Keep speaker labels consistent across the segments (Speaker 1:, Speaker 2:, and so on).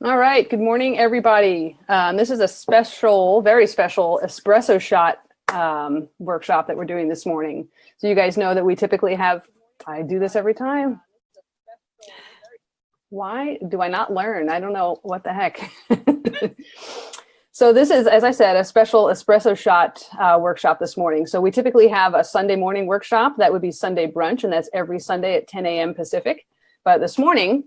Speaker 1: All right. Good morning, everybody. This is a special, very special espresso shot workshop that we're doing this morning. So you guys know that we typically have, I do this every time. Why do I not learn? I don't know what the heck. So this is, as I said, a special espresso shot workshop this morning. So we typically have a Sunday morning workshop. That would be Sunday brunch, and that's every Sunday at 10 a.m. Pacific. But this morning,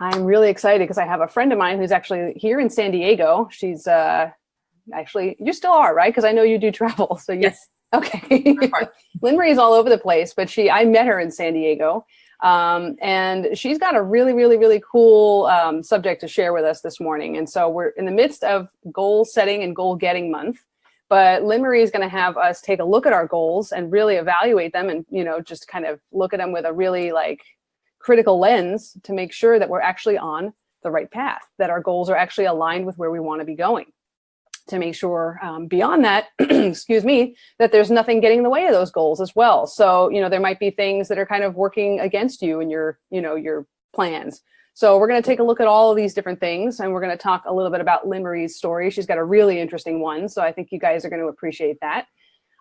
Speaker 1: I'm really excited because I have a friend of mine who's actually here in San Diego. She's actually, you still are, right? Because I know you do travel. So
Speaker 2: yes.
Speaker 1: Okay. Lynn Marie's all over the place, but I met her in San Diego. And she's got a really, really, really cool subject to share with us this morning. And so we're in the midst of goal setting and goal getting month. But Lynn Marie is going to have us take a look at our goals and really evaluate them and, just kind of look at them with a really critical lens to make sure that we're actually on the right path, that our goals are actually aligned with where we want to be going, to make sure beyond that, excuse me, that there's nothing getting in the way of those goals as well. So, there might be things that are kind of working against you and your plans. So we're going to take a look at all of these different things, and we're going to talk a little bit about Lynn Marie's story. She's got a really interesting one. So I think you guys are going to appreciate that.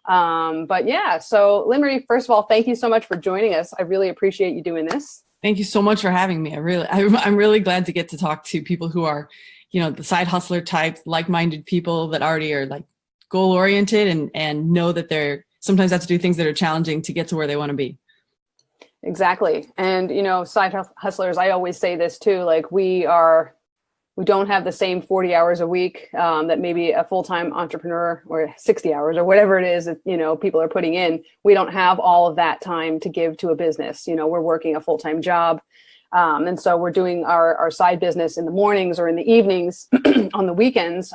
Speaker 1: But yeah, so Lynn Marie, first of all, thank you so much for joining us. I really appreciate you doing this.
Speaker 2: Thank you so much for having me. I'm really glad to get to talk to people who are, the side hustler type, like-minded people that already are goal oriented and know that they're sometimes have to do things that are challenging to get to where they want to be.
Speaker 1: Exactly. And, side hustlers, I always say this too, we don't have the same 40 hours a week that maybe a full-time entrepreneur or 60 hours or whatever it is that, people are putting in. We don't have all of that time to give to a business. We're working a full-time job. And so we're doing our side business in the mornings or in the evenings on the weekends,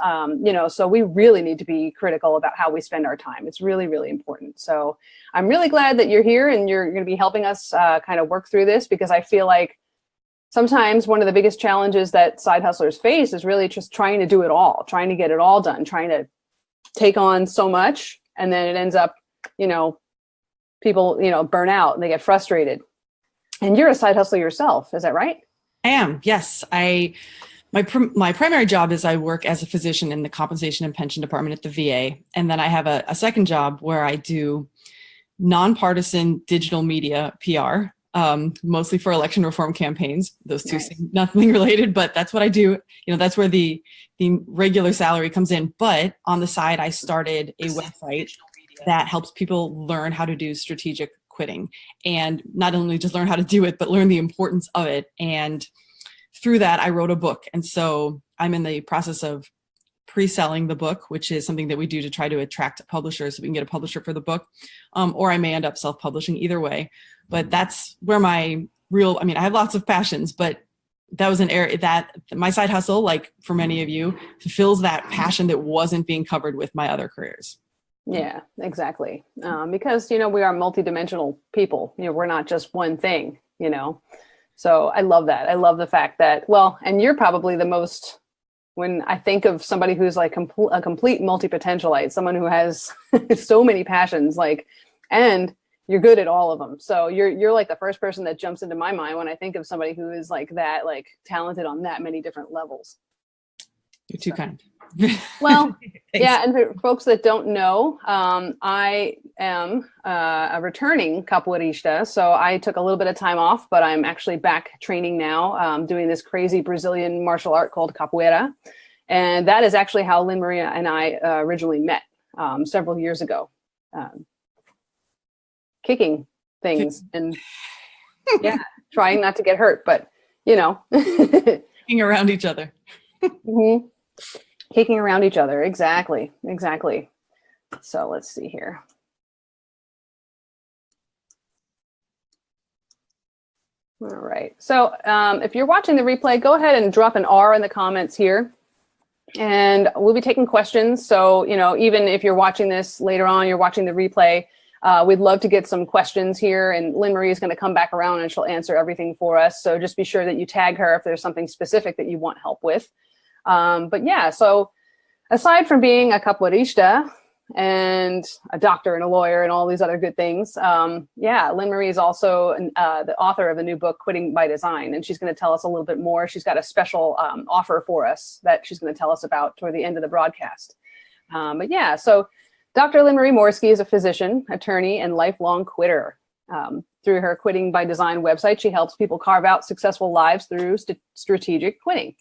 Speaker 1: so we really need to be critical about how we spend our time. It's really, really important. So I'm really glad that you're here and you're going to be helping us kind of work through this, because I feel like sometimes one of the biggest challenges that side hustlers face is really just trying to do it all, trying to get it all done, trying to take on so much. And then it ends up, people, burn out and they get frustrated. And you're a side hustler yourself. Is that right?
Speaker 2: I am. Yes. My primary job is I work as a physician in the compensation and pension department at the VA. And then I have a second job where I do nonpartisan digital media PR. Mostly for election reform campaigns. Those two seem nothing related, but that's what I do. That's where the regular salary comes in. But on the side, I started a website that helps people learn how to do strategic quitting, and not only just learn how to do it, but learn the importance of it. And through that, I wrote a book. And so I'm in the process of pre-selling the book, which is something that we do to try to attract publishers so we can get a publisher for the book. Or I may end up self-publishing, either way. But that's where I have lots of passions, but that was an area that my side hustle, for many of you, fulfills that passion that wasn't being covered with my other careers.
Speaker 1: Yeah, exactly. Because, we are multidimensional people. We're not just one thing, So I love that. I love the fact that, and you're probably the most, when I think of somebody who's a complete multi-potentialite, someone who has so many passions, and you're good at all of them. So you're like the first person that jumps into my mind when I think of somebody who is that, talented on that many different levels.
Speaker 2: You're too kind.
Speaker 1: Well, yeah. And for folks that don't know, I am a returning capoeirista. So I took a little bit of time off, but I'm actually back training now, doing this crazy Brazilian martial art called capoeira. And that is actually how Lynn Marie and I originally met several years ago. Kicking things and trying not to get hurt, but
Speaker 2: kicking around each other.
Speaker 1: Mm-hmm. Kicking around each other. Exactly. So let's see here. All right. So if you're watching the replay, go ahead and drop an R in the comments here. And we'll be taking questions. So, even if you're watching this later on, you're watching the replay, we'd love to get some questions here, and Lynn Marie is going to come back around and she'll answer everything for us. So just be sure that you tag her if there's something specific that you want help with. But yeah, so aside from being a capoeirista, and a doctor and a lawyer and all these other good things. Lynn Marie is also the author of the new book, Quitting by Design, and she's going to tell us a little bit more. She's got a special offer for us that she's going to tell us about toward the end of the broadcast. So Dr. Lynn Marie Morski is a physician, attorney, and lifelong quitter. Through her Quitting by Design website, she helps people carve out successful lives through strategic quitting.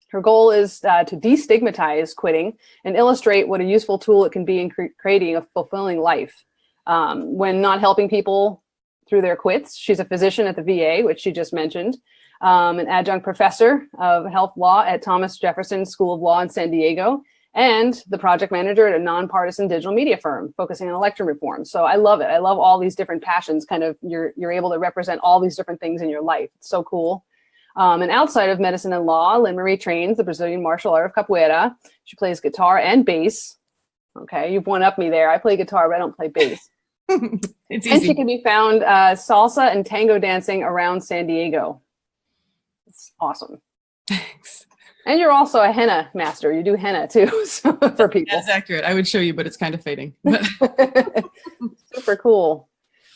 Speaker 1: Her goal is to destigmatize quitting and illustrate what a useful tool it can be in creating a fulfilling life. When not helping people through their quits, she's a physician at the VA, which she just mentioned, an adjunct professor of health law at Thomas Jefferson School of Law in San Diego, and the project manager at a nonpartisan digital media firm focusing on election reform. So I love it. I love all these different passions. Kind of you're able to represent all these different things in your life. It's so cool. And outside of medicine and law, Lynn Marie trains the Brazilian martial art of capoeira. She plays guitar and bass. Okay, you've one-upped me there. I play guitar, but I don't play bass.
Speaker 2: It's easy.
Speaker 1: And she can be found salsa and tango dancing around San Diego. It's awesome.
Speaker 2: Thanks.
Speaker 1: And you're also a henna master. You do henna too for people.
Speaker 2: That's accurate. I would show you, but it's kind of fading.
Speaker 1: Super cool.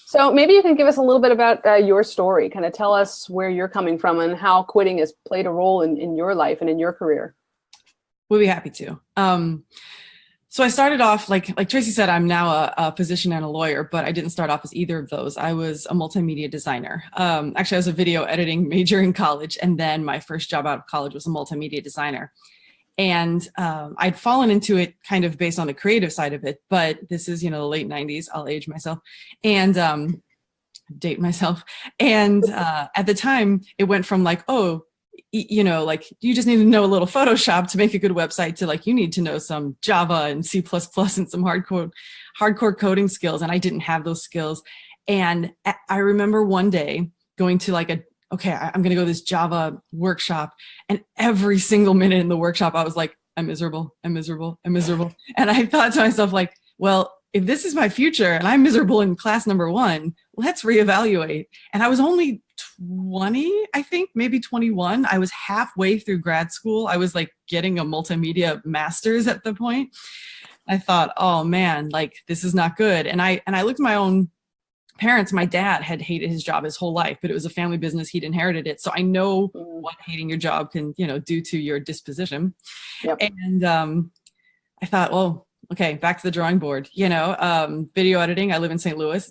Speaker 1: So maybe you can give us a little bit about your story, kind of tell us where you're coming from and how quitting has played a role in your life and in your career.
Speaker 2: We'll be happy to. So I started off, like Tracey said, I'm now a physician and a lawyer, but I didn't start off as either of those. I was a multimedia designer. Actually, I was a video editing major in college, and then my first job out of college was a multimedia designer. And I'd fallen into it kind of based on the creative side of it, but this is, the late 90s. I'll age myself and date myself. And at the time, it went from like, you just need to know a little Photoshop to make a good website to like, you need to know some Java and C++ and some hardcore coding skills. And I didn't have those skills. And I remember one day going to like I'm going to go to this Java workshop. And every single minute in the workshop, I was like, I'm miserable. And I thought to myself, like, well, if this is my future and I'm miserable in class number 1, let's reevaluate. And I was only 20, I think, maybe 21. I was halfway through grad school. I was like getting a multimedia master's at the point. I thought, oh man, like this is not good. And I looked at my own parents. My dad had hated his job his whole life, but it was a family business. He'd inherited it. So I know what hating your job can, do to your disposition. Yep. And I thought, well, okay, back to the drawing board, video editing. I live in St. Louis.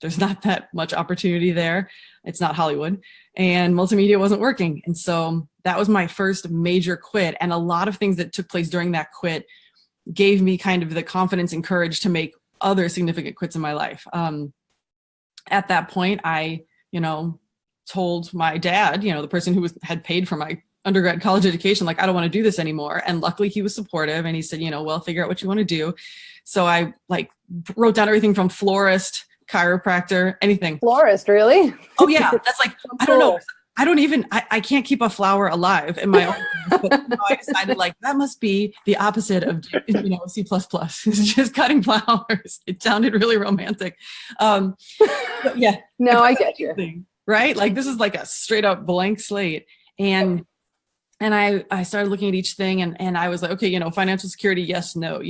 Speaker 2: There's not that much opportunity there. It's not Hollywood, and multimedia wasn't working. And so that was my first major quit. And a lot of things that took place during that quit gave me kind of the confidence and courage to make other significant quits in my life. At that point, I, told my dad, the person who had paid for my undergrad college education, like, I don't want to do this anymore. And luckily he was supportive and he said, well, figure out what you want to do. So I wrote down everything from florist, chiropractor, anything.
Speaker 1: Florist, really?
Speaker 2: Oh yeah. That's like, I don't know. I can't keep a flower alive in my own, but I decided that must be the opposite of, C++. It's just cutting flowers. It sounded really romantic. Yeah.
Speaker 1: No, I get you.
Speaker 2: Right? Like this is like a straight up blank slate. And I started looking at each thing and I was like, okay, financial security, yes, no,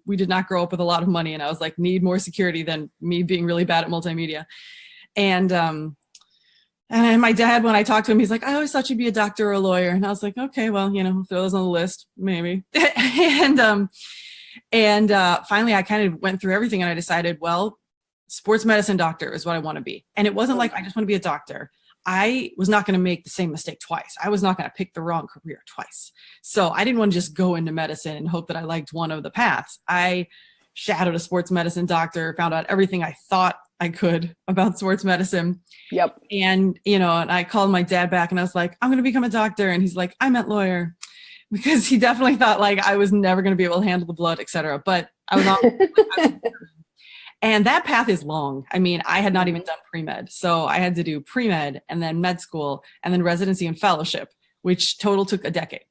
Speaker 2: we did not grow up with a lot of money. And I was like, need more security than me being really bad at multimedia. And my dad, when I talked to him, he's like, I always thought you'd be a doctor or a lawyer. And I was like, okay, well, throw those on the list, maybe. and finally I kind of went through everything and I decided, well, sports medicine doctor is what I want to be. And it wasn't like, I just want to be a doctor. I was not going to make the same mistake twice. I was not going to pick the wrong career twice. So I didn't want to just go into medicine and hope that I liked one of the paths. I shadowed a sports medicine doctor, found out everything I thought I could about sports medicine.
Speaker 1: Yep.
Speaker 2: And, and I called my dad back and I was like, I'm going to become a doctor. And he's like, I meant lawyer, because he definitely thought I was never going to be able to handle the blood, et cetera. But I was on. And that path is long. I had not even done pre-med. So I had to do pre-med and then med school and then residency and fellowship, which total took a decade.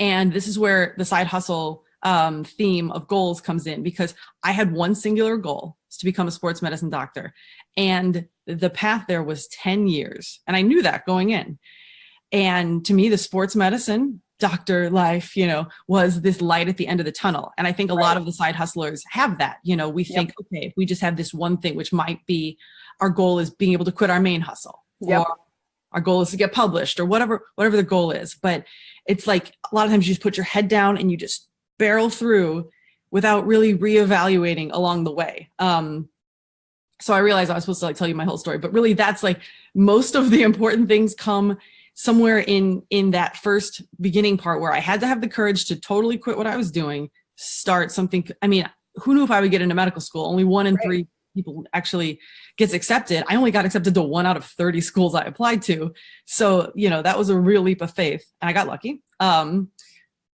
Speaker 2: And this is where the side hustle theme of goals comes in, because I had one singular goal, to become a sports medicine doctor. And the path there was 10 years. And I knew that going in. And to me, the sports medicine doctor life, was this light at the end of the tunnel. And I think a lot of the side hustlers have that. We think, okay, if we just have this one thing, which might be our goal is being able to quit our main hustle, or our goal is to get published, or whatever the goal is. But it's like a lot of times you just put your head down and you just barrel through without really reevaluating along the way. So I realized I was supposed to tell you my whole story, but really that's most of the important things come somewhere in that first beginning part where I had to have the courage to totally quit what I was doing, start something. I mean, who knew if I would get into medical school? Only 1 in 3 people actually gets accepted. I only got accepted to 1 out of 30 schools I applied to. So, that was a real leap of faith, and I got lucky.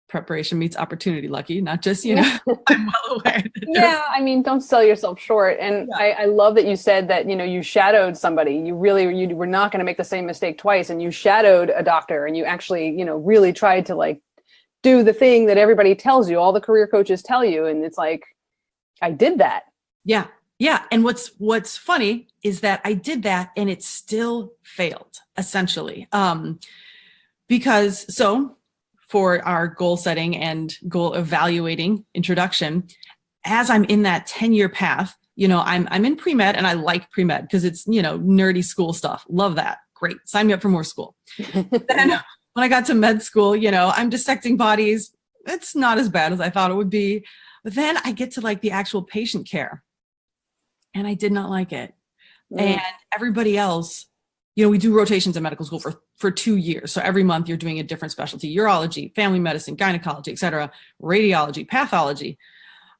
Speaker 2: Preparation meets opportunity lucky, not just, I'm well aware.
Speaker 1: Yeah, I mean, don't sell yourself short. And I love that you said that, you shadowed somebody. You were not going to make the same mistake twice. And you shadowed a doctor, and you actually, really tried to do the thing that everybody tells you, all the career coaches tell you. And it's I did that. Yeah.
Speaker 2: Yeah. And what's funny is that I did that and it still failed, essentially. Because for our goal setting and goal evaluating introduction, as I'm in that 10-year path, I'm in pre-med, and I like pre-med because it's, nerdy school stuff. Love that. Great. Sign me up for more school. Then when I got to med school, I'm dissecting bodies. It's not as bad as I thought it would be. But then I get to the actual patient care, and I did not like it. And everybody else, we do rotations in medical school for 2 years. So every month you're doing a different specialty: urology, family medicine, gynecology, et cetera, radiology, pathology.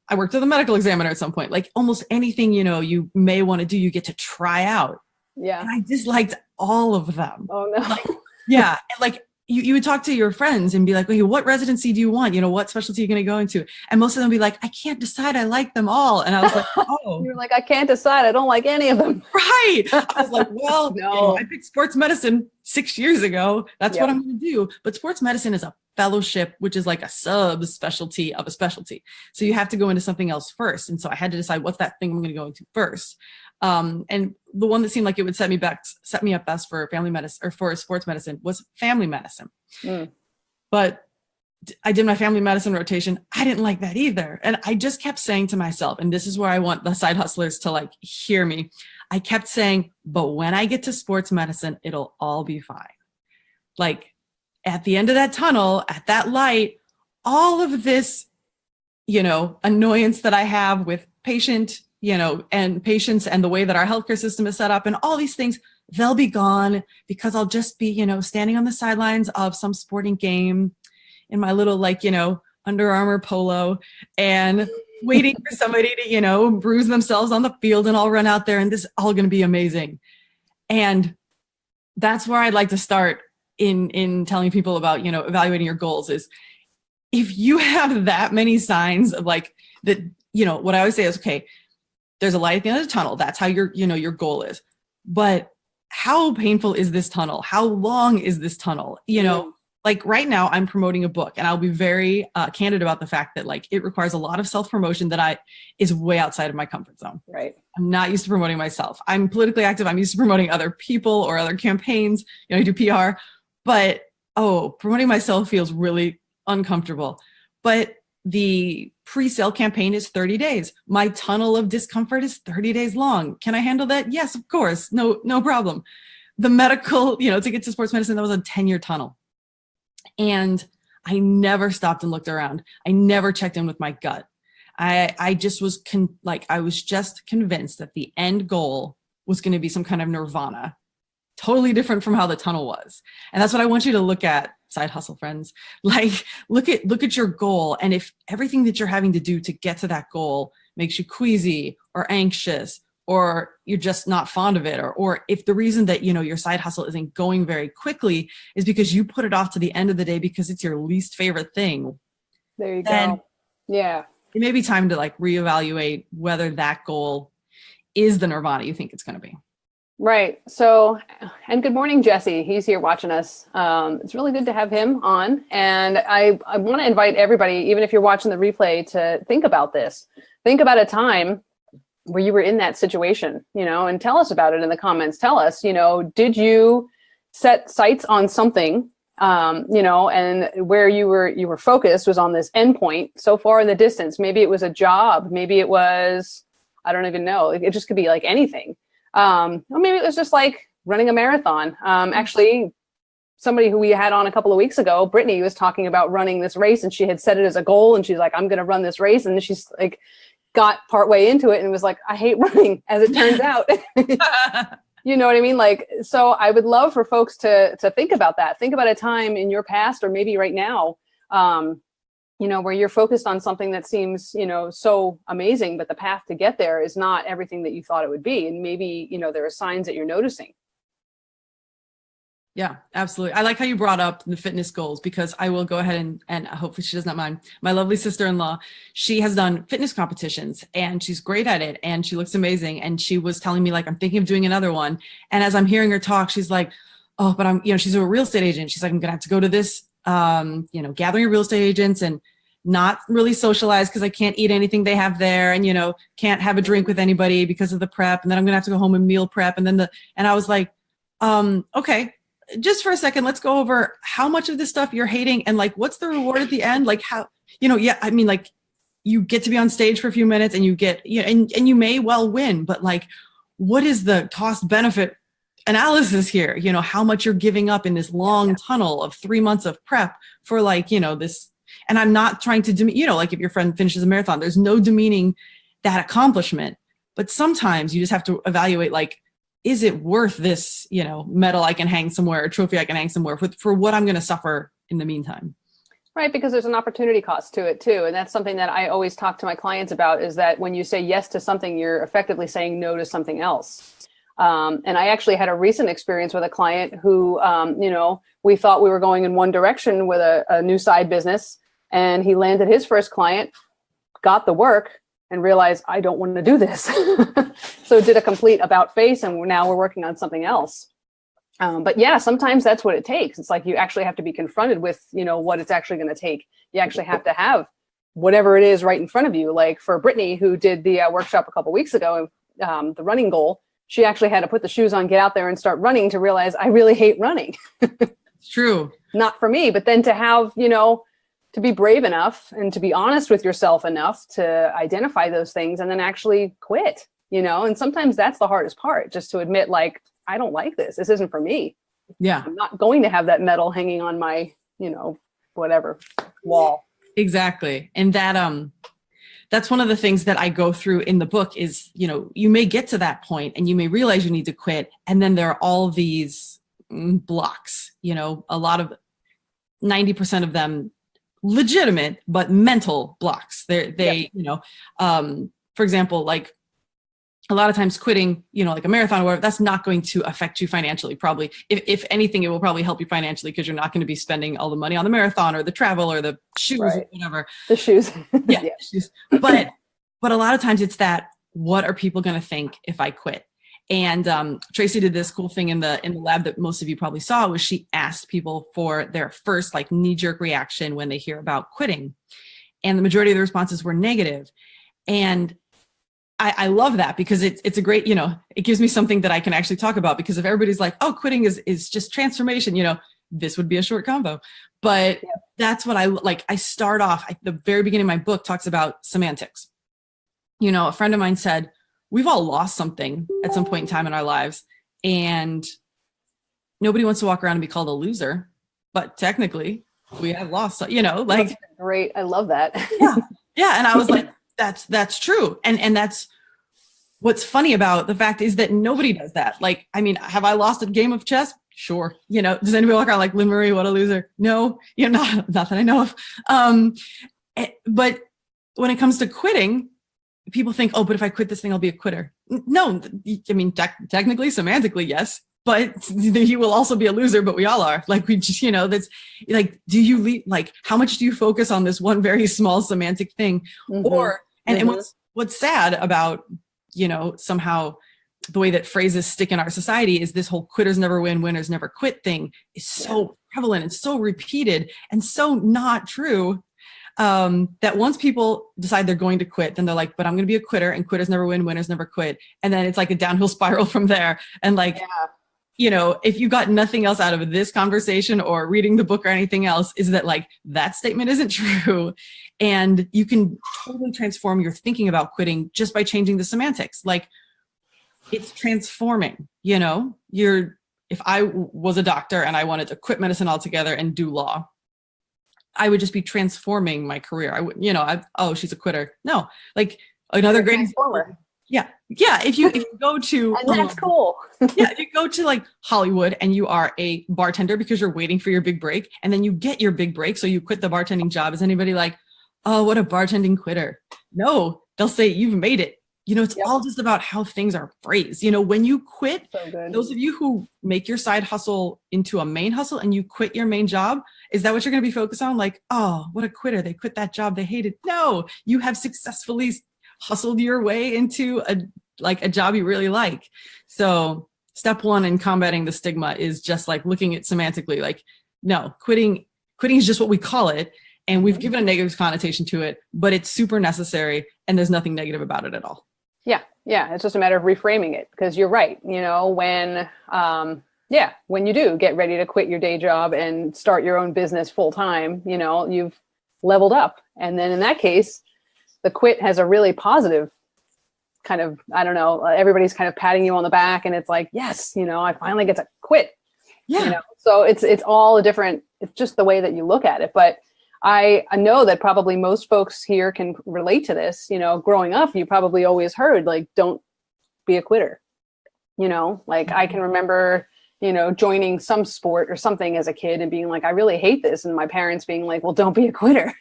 Speaker 2: I worked with a medical examiner at some point. Almost anything, you may want to do, you get to try out.
Speaker 1: Yeah.
Speaker 2: And I disliked all of them.
Speaker 1: Oh no.
Speaker 2: Yeah. And you would talk to your friends and be like, okay, what residency do you want? What specialty are you going to go into? And most of them would be like, I can't decide. I like them all. And I was like, oh.
Speaker 1: You're like, I can't decide. I don't like any of them.
Speaker 2: Right. I was like, well, no. I picked sports medicine 6 years ago. That's what I'm going to do. But sports medicine is a fellowship, which is a subspecialty of a specialty. So you have to go into something else first. And so I had to decide what's that thing I'm going to go into first. And the one that seemed like it would set me up best for family medicine or for sports medicine was family medicine. But I did my family medicine rotation. I didn't like that either. And I just kept saying to myself, and this is where I want the side hustlers to hear me. I kept saying, but when I get to sports medicine, it'll all be fine. At the end of that tunnel, at that light, all of this, annoyance that I have with and patients and the way that our healthcare system is set up and all these things, they'll be gone because I'll just be, standing on the sidelines of some sporting game in my little, Under Armour polo and waiting for somebody to, bruise themselves on the field, and I'll run out there and this is all going to be amazing. And that's where I'd like to start in telling people about, evaluating your goals is if you have that many signs of that, what I always say is, okay, there's a light at the end of the tunnel. That's how your goal is. But how painful is this tunnel? How long is this tunnel? Right now I'm promoting a book, and I'll be very candid about the fact that it requires a lot of self-promotion that is way outside of my comfort zone.
Speaker 1: Right.
Speaker 2: I'm not used to promoting myself. I'm politically active. I'm used to promoting other people or other campaigns. I do PR, but promoting myself feels really uncomfortable. But the pre-sale campaign is 30 days. My tunnel of discomfort is 30 days long. Can I handle that? Yes, of course. No problem. The medical, to get to sports medicine, that was a 10-year tunnel. And I never stopped and looked around. I never checked in with my gut. I just was I was just convinced that the end goal was going to be some kind of nirvana, totally different from how the tunnel was. And that's what I want you to look at, side hustle friends. Look at your goal. And if everything that you're having to do to get to that goal makes you queasy or anxious, or you're just not fond of it, or if the reason that, your side hustle isn't going very quickly is because you put it off to the end of the day because it's your least favorite thing.
Speaker 1: There you go. Yeah.
Speaker 2: It may be time to reevaluate whether that goal is the nirvana you think it's going to be.
Speaker 1: Right. So, and good morning, Jesse. He's here watching us. It's really good to have him on. And I want to invite everybody, even if you're watching the replay, to think about this. Think about a time where you were in that situation, and tell us about it in the comments. Tell us, did you set sights on something and where you were focused was on this endpoint so far in the distance. Maybe it was a job, maybe it was, I don't even know. It just could be like anything. Or maybe it was just like running a marathon. Actually, somebody who we had on a couple of weeks ago, Brittany, was talking about running this race, and she had set it as a goal, and she's like, I'm going to run this race. And she's like, got partway into it and was like, I hate running, as it turns out. You know what I mean? Like, so I would love for folks to think about that. Think about a time in your past, or maybe right now, where you're focused on something that seems, so amazing, but the path to get there is not everything that you thought it would be. And maybe, there are signs that you're noticing.
Speaker 2: Yeah, absolutely. I like how you brought up the fitness goals, because I will go ahead and hopefully she does not mind. My lovely sister-in-law, she has done fitness competitions and she's great at it and she looks amazing. And she was telling me, like, I'm thinking of doing another one. And as I'm hearing her talk, she's like, oh, but she's a real estate agent. She's like, I'm going to have to go to this, gathering of real estate agents and not really socialize because I can't eat anything they have there, and, can't have a drink with anybody because of the prep. And then I'm going to have to go home and meal prep. And I was like, okay. Just for a second, let's go over how much of this stuff you're hating and like, what's the reward at the end? Like how, like you get to be on stage for a few minutes and you get, and you may well win, but like, what is the cost benefit analysis here? How much you're giving up in this long tunnel of 3 months of prep for like, this, and I'm not trying to, like if your friend finishes a marathon, there's no demeaning that accomplishment, but sometimes you just have to evaluate, like, is it worth this, medal I can hang somewhere, or trophy I can hang somewhere for what I'm going to suffer in the meantime?
Speaker 1: Right, because there's an opportunity cost to it too. And that's something that I always talk to my clients about, is that when you say yes to something, you're effectively saying no to something else. And I actually had a recent experience with a client who, we thought we were going in one direction with a new side business, and he landed his first client, got the work, and realized, I don't want to do this. So did a complete about face, and now we're working on something else. But yeah, sometimes that's what it takes. It's like you actually have to be confronted with, what it's actually going to take. You actually have to have whatever it is right in front of you. Like for Brittany, who did the workshop a couple of weeks ago, the running goal, she actually had to put the shoes on, get out there and start running to realize, I really hate running.
Speaker 2: It's true. Not
Speaker 1: for me, but then to have, to be brave enough and to be honest with yourself enough to identify those things and then actually quit, and sometimes that's the hardest part, just to admit, like, I don't like this. This isn't for me.
Speaker 2: Yeah.
Speaker 1: I'm not going to have that medal hanging on my, whatever wall.
Speaker 2: Exactly. And that's one of the things that I go through in the book is, you may get to that point and you may realize you need to quit. And then there are all these blocks, a lot of 90% of them legitimate, but mental blocks. For example, like a lot of times quitting, like a marathon or whatever, that's not going to affect you financially. Probably, if anything, it will probably help you financially, because you're not going to be spending all the money on the marathon or the travel or the shoes, right, or whatever.
Speaker 1: The shoes.
Speaker 2: Yeah. Shoes. But a lot of times it's that, what are people going to think if I quit? And Tracey did this cool thing in the lab that most of you probably saw, was she asked people for their first like knee-jerk reaction when they hear about quitting. And the majority of the responses were negative. And I love that, because it's a great, it gives me something that I can actually talk about, because if everybody's like, oh, quitting is just transformation, this would be a short combo. But that's what I like. I start off, the very beginning of my book talks about semantics. A friend of mine said, we've all lost something at some point in time in our lives, and nobody wants to walk around and be called a loser, but technically we have lost, like,
Speaker 1: that's great. I love that.
Speaker 2: Yeah. And I was like, that's true. And that's what's funny about the fact is that nobody does that. Like, I mean, have I lost a game of chess? Sure. Does anybody walk around like, Lynn Marie, what a loser? No, not that I know of. But when it comes to quitting, people think, oh, but if I quit this thing, I'll be a quitter. No, I mean, technically, semantically, yes, but you will also be a loser, but we all are. Like, we just, that's like, do you leave, like, how much do you focus on this one very small semantic thing? Mm-hmm. Or, and what's sad about, somehow the way that phrases stick in our society is this whole quitters never win, winners never quit thing is so prevalent and so repeated and so not true. That once people decide they're going to quit, then they're like, but I'm going to be a quitter, and quitters never win, winners never quit. And then it's like a downhill spiral from there. And like, if you got nothing else out of this conversation or reading the book or anything else, is that like that statement isn't true. And you can totally transform your thinking about quitting just by changing the semantics. Like it's transforming, if I was a doctor and I wanted to quit medicine altogether and do law, I would just be transforming my career. I would, oh, she's a quitter. No, like another great
Speaker 1: transformer.
Speaker 2: Yeah. If you go to,
Speaker 1: and that's cool.
Speaker 2: if you go to like Hollywood and you are a bartender because you're waiting for your big break, and then you get your big break, so you quit the bartending job. Is anybody like, oh, what a bartending quitter? No, they'll say you've made it. It's all just about how things are phrased. When you quit, those of you who make your side hustle into a main hustle and you quit your main job, is that what you're going to be focused on? Like, oh, what a quitter. They quit that job they hated. No, you have successfully hustled your way into a job you really like. So step one in combating the stigma is just like looking at semantically, like, no, quitting is just what we call it. And we've given a negative connotation to it, but it's super necessary. And there's nothing negative about it at all.
Speaker 1: Yeah. It's just a matter of reframing it, because you're right. When you do get ready to quit your day job and start your own business full time, you've leveled up. And then in that case, the quit has a really positive kind of, I don't know, everybody's kind of patting you on the back, and it's like, yes, I finally get to quit.
Speaker 2: Yeah.
Speaker 1: So it's all it's just the way that you look at it. But I know that probably most folks here can relate to this. Growing up, you probably always heard, like, don't be a quitter. Like I can remember, joining some sport or something as a kid and being like, I really hate this. And my parents being like, well, don't be a quitter.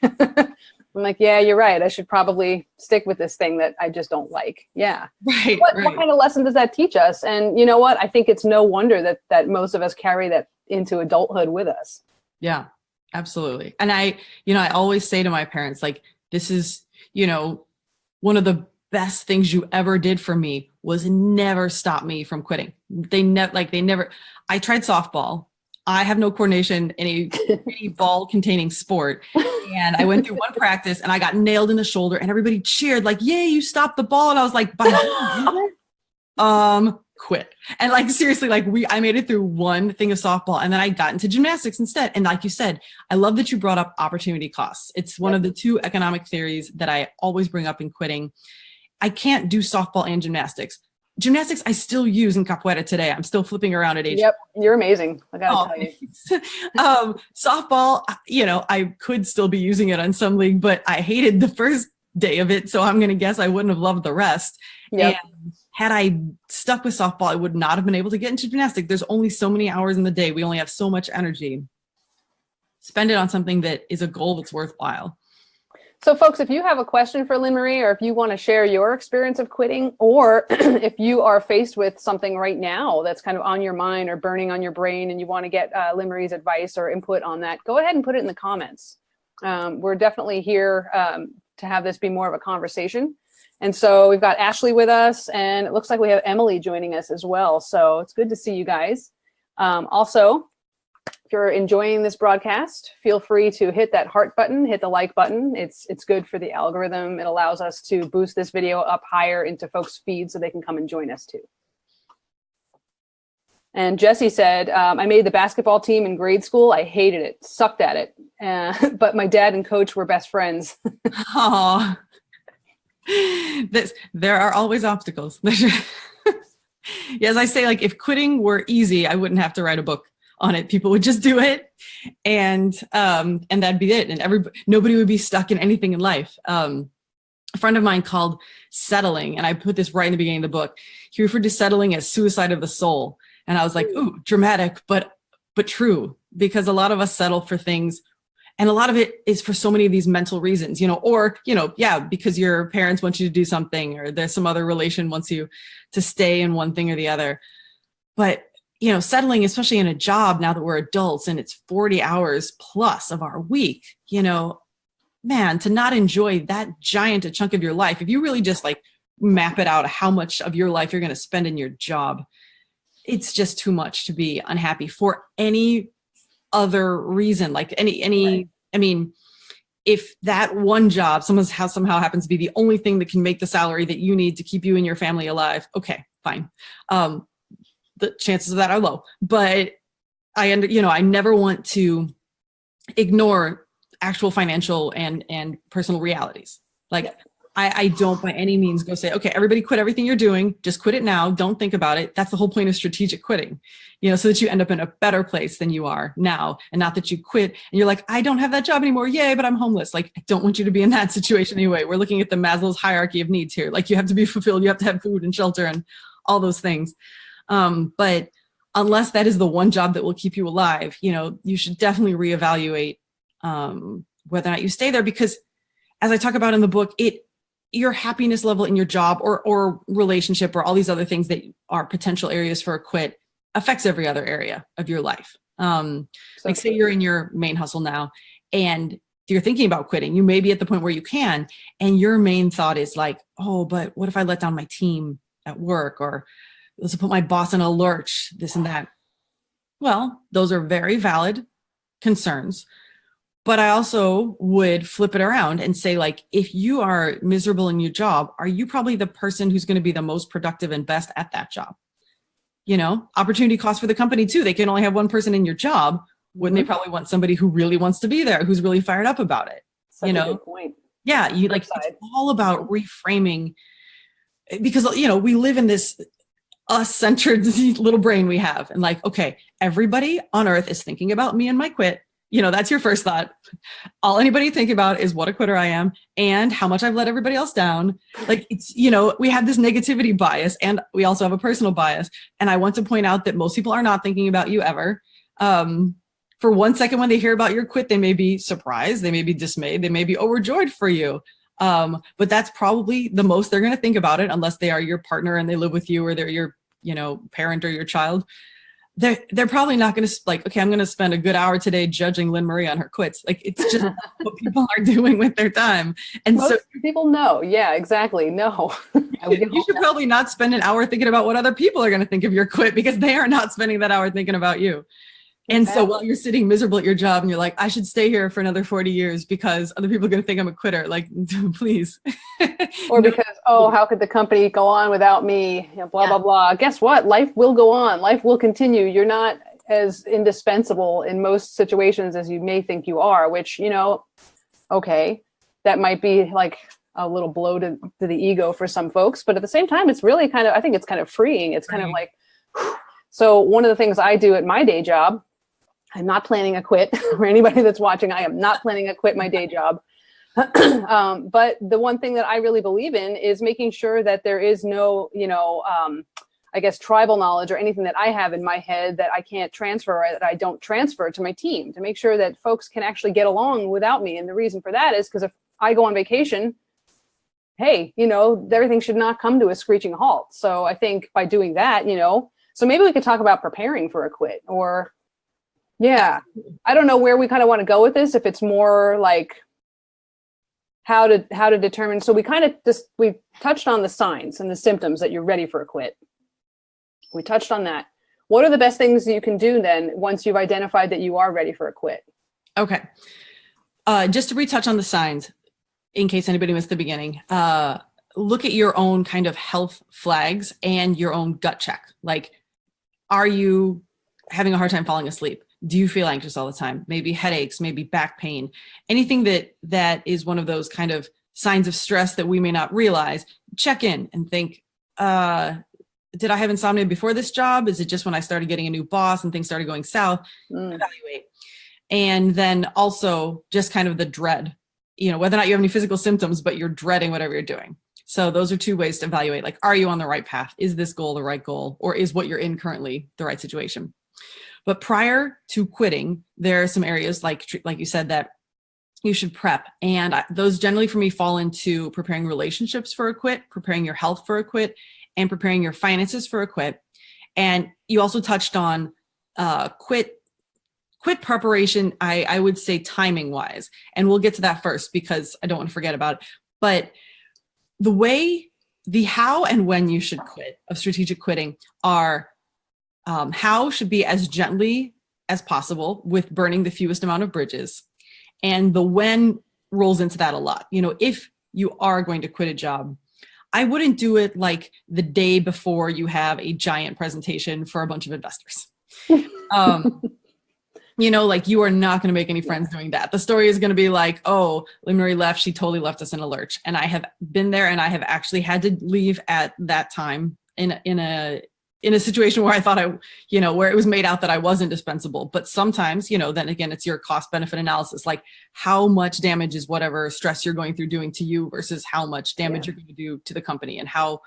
Speaker 1: I'm like, yeah, you're right. I should probably stick with this thing that I just don't like. Yeah.
Speaker 2: Right.
Speaker 1: What kind of lesson does that teach us? And you know what? I think it's no wonder that most of us carry that into adulthood with us.
Speaker 2: Yeah, absolutely. And I always say to my parents, like, this is, one of the best things you ever did for me was never stop me from quitting. I tried softball. I have no coordination in any ball containing sport. And I went through one practice and I got nailed in the shoulder and everybody cheered like, yay, you stopped the ball. And I was like, quit. And like, seriously, like I made it through one thing of softball and then I got into gymnastics instead. And like you said, I love that you brought up opportunity costs. It's one of the two economic theories that I always bring up in quitting. I can't do softball and gymnastics. Gymnastics, I still use in capoeira today. I'm still flipping around at age.
Speaker 1: Yep, you're amazing. I gotta tell you.
Speaker 2: Softball, I could still be using it on some league, but I hated the first day of it. So I'm going to guess I wouldn't have loved the rest. Yep. And had I stuck with softball, I would not have been able to get into gymnastics. There's only so many hours in the day. We only have so much energy. Spend it on something that is a goal that's worthwhile.
Speaker 1: So folks, if you have a question for Lynn Marie, or if you want to share your experience of quitting, or if you are faced with something right now that's kind of on your mind or burning on your brain and you want to get Lynn Marie's advice or input on that, go ahead and put it in the comments. We're definitely here to have this be more of a conversation. And so we've got Ashley with us, and it looks like we have Emily joining us as well. So it's good to see you guys. Also, if you're enjoying this broadcast, feel free to hit that heart button, hit the like button. It's good for the algorithm. It allows us to boost this video up higher into folks' feeds so they can come and join us too. And Jesse said, I made the basketball team in grade school. I hated it, sucked at it. But my dad and coach were best friends.
Speaker 2: Oh, there are always obstacles. Yes, I say, like, if quitting were easy, I wouldn't have to write a book on it. People would just do it, and that'd be it. And nobody would be stuck in anything in life. A friend of mine called settling, and I put this right in the beginning of the book. He referred to settling as suicide of the soul. And I was like, ooh, dramatic, but true, because a lot of us settle for things. And a lot of it is for so many of these mental reasons, because your parents want you to do something, or there's some other relation wants you to stay in one thing or the other. But, settling, especially in a job now that we're adults and it's 40 hours plus of our week, man, to not enjoy that giant a chunk of your life, if you really just like map it out how much of your life you're going to spend in your job, it's just too much to be unhappy for any other reason. Like right. I mean, if that one job somehow happens to be the only thing that can make the salary that you need to keep you and your family alive, okay, fine. the chances of that are low, but I never want to ignore actual financial and personal realities. Like I don't by any means go say, okay, everybody quit everything you're doing. Just quit it now. Don't think about it. That's the whole point of strategic quitting, so that you end up in a better place than you are now. And not that you quit and you're like, I don't have that job anymore. Yay, but I'm homeless. Like, I don't want you to be in that situation anyway. We're looking at the Maslow's hierarchy of needs here. Like, you have to be fulfilled. You have to have food and shelter and all those things. But unless that is the one job that will keep you alive, you should definitely reevaluate whether or not you stay there, because as I talk about in the book, your happiness level in your job or relationship or all these other things that are potential areas for a quit affects every other area of your life. Like, say you're in your main hustle now and you're thinking about quitting. You may be at the point where you can, and your main thought is like, oh, but what if I let down my team at work, or let's put my boss in a lurch, this and that. Well, those are very valid concerns. But I also would flip it around and say, like, if you are miserable in your job, are you probably the person who's going to be the most productive and best at that job? Opportunity cost for the company too. They can only have one person in your job. Wouldn't they probably want somebody who really wants to be there, who's really fired up about it?
Speaker 1: Such a good point.
Speaker 2: Yeah. It's all about reframing, because, we live in this us-centered little brain we have. And like, okay, everybody on earth is thinking about me and my quit. That's your first thought. All anybody think about is what a quitter I am and how much I've let everybody else down. Like, it's, we have this negativity bias, and we also have a personal bias. And I want to point out that most people are not thinking about you ever. For 1 second, when they hear about your quit, they may be surprised. They may be dismayed. They may be overjoyed for you. But that's probably the most they're going to think about it, unless they are your partner and they live with you, or they're your, parent or your child. They're probably not going to like, okay, I'm going to spend a good hour today judging Lynn Marie on her quits. Like, it's just what people are doing with their time. And
Speaker 1: most people know. Yeah, exactly. No.
Speaker 2: You should probably not spend an hour thinking about what other people are going to think of your quit, because they are not spending that hour thinking about you. And so while you're sitting miserable at your job and you're like, I should stay here for another 40 years because other people are going to think I'm a quitter. Like, please.
Speaker 1: Or because, how could the company go on without me? Blah, blah, blah. Guess what? Life will go on. Life will continue. You're not as indispensable in most situations as you may think you are, which, okay, that might be like a little blow to the ego for some folks. But at the same time, it's really I think it's kind of freeing. It's kind of like, whew. So one of the things I do at my day job, I'm not planning a quit. For anybody that's watching, I am not planning to quit my day job. But the one thing that I really believe in is making sure that there is no, I guess, tribal knowledge or anything that I have in my head that I can't transfer, or that I don't transfer to my team, to make sure that folks can actually get along without me. And the reason for that is because if I go on vacation, hey, everything should not come to a screeching halt. So I think by doing that, so maybe we could talk about preparing for a quit, or I don't know where we kind of want to go with this. If it's more like how to determine. So we touched on the signs and the symptoms that you're ready for a quit. We touched on that. What are the best things you can do then once you've identified that you are ready for a quit? Okay.
Speaker 2: Just to retouch on the signs, in case anybody missed the beginning, look at your own kind of health flags and your own gut check. Like, are you having a hard time falling asleep? Do you feel anxious all the time? Maybe headaches, maybe back pain, anything that is one of those kind of signs of stress that we may not realize. Check in and think, did I have insomnia before this job? Is it just when I started getting a new boss and things started going south? Evaluate. And then also just kind of the dread, whether or not you have any physical symptoms, but you're dreading whatever you're doing. So those are two ways to evaluate. Like, are you on the right path? Is this goal the right goal? Or is what you're in currently the right situation? But prior to quitting, there are some areas like you said that you should prep. And those generally for me fall into preparing relationships for a quit, preparing your health for a quit, and preparing your finances for a quit. And you also touched on quit preparation, I would say timing wise. And we'll get to that first because I don't want to forget about it. But the how and when you should quit of strategic quitting are how should be as gently as possible with burning the fewest amount of bridges. And the when rolls into that a lot. If you are going to quit a job, I wouldn't do it like the day before you have a giant presentation for a bunch of investors. Like you are not going to make any friends doing that. The story is going to be like, oh, Lynn Marie left. She totally left us in a lurch. And I have been there, and I have actually had to leave at that time in a situation where I thought where it was made out that I was indispensable. But sometimes, then again, it's your cost benefit analysis, like how much damage is whatever stress you're going through doing to you versus how much damage you're going to do to the company, and how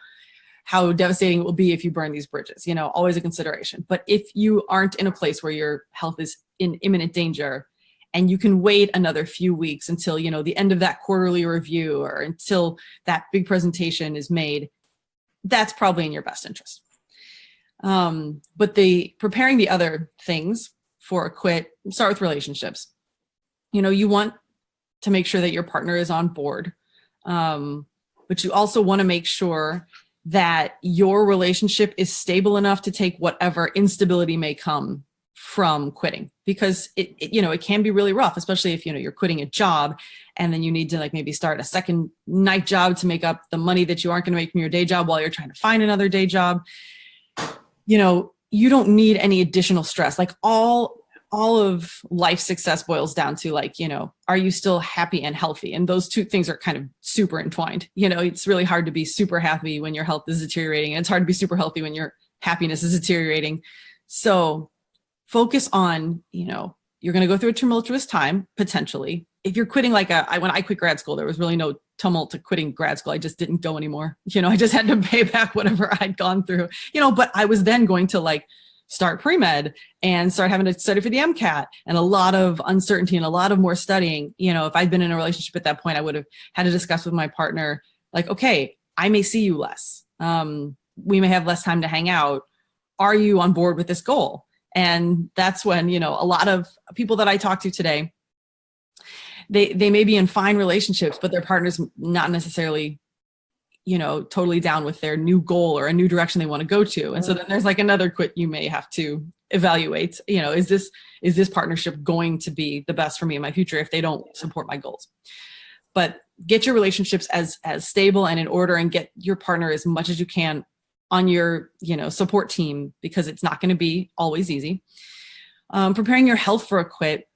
Speaker 2: devastating it will be if you burn these bridges, always a consideration. But if you aren't in a place where your health is in imminent danger, and you can wait another few weeks until, the end of that quarterly review or until that big presentation is made, that's probably in your best interest. But preparing the other things for a quit, start with relationships. You want to make sure that your partner is on board. But you also want to make sure that your relationship is stable enough to take whatever instability may come from quitting, because it can be really rough, especially if, you're quitting a job and then you need to maybe start a second night job to make up the money that you aren't going to make from your day job while you're trying to find another day job. You don't need any additional stress. Like all of life success boils down to are you still happy and healthy? And those two things are kind of super entwined. It's really hard to be super happy when your health is deteriorating, and it's hard to be super healthy when your happiness is deteriorating. So focus on, you're going to go through a tumultuous time, potentially. If you're quitting, when I quit grad school, there was really no tumult to quitting grad school. I just didn't go anymore. I just had to pay back whatever I'd gone through, but I was then going to start pre-med and start having to study for the MCAT, and a lot of uncertainty and a lot of more studying. If I'd been in a relationship at that point, I would have had to discuss with my partner, okay, I may see you less. We may have less time to hang out. Are you on board with this goal? And that's when, a lot of people that I talk to today, they may be in fine relationships, but their partner's not necessarily, totally down with their new goal or a new direction they want to go to. And so then there's another quit you may have to evaluate, is this partnership going to be the best for me in my future if they don't support my goals? But get your relationships as stable and in order, and get your partner as much as you can on your, support team, because it's not going to be always easy. Preparing your health for a quit.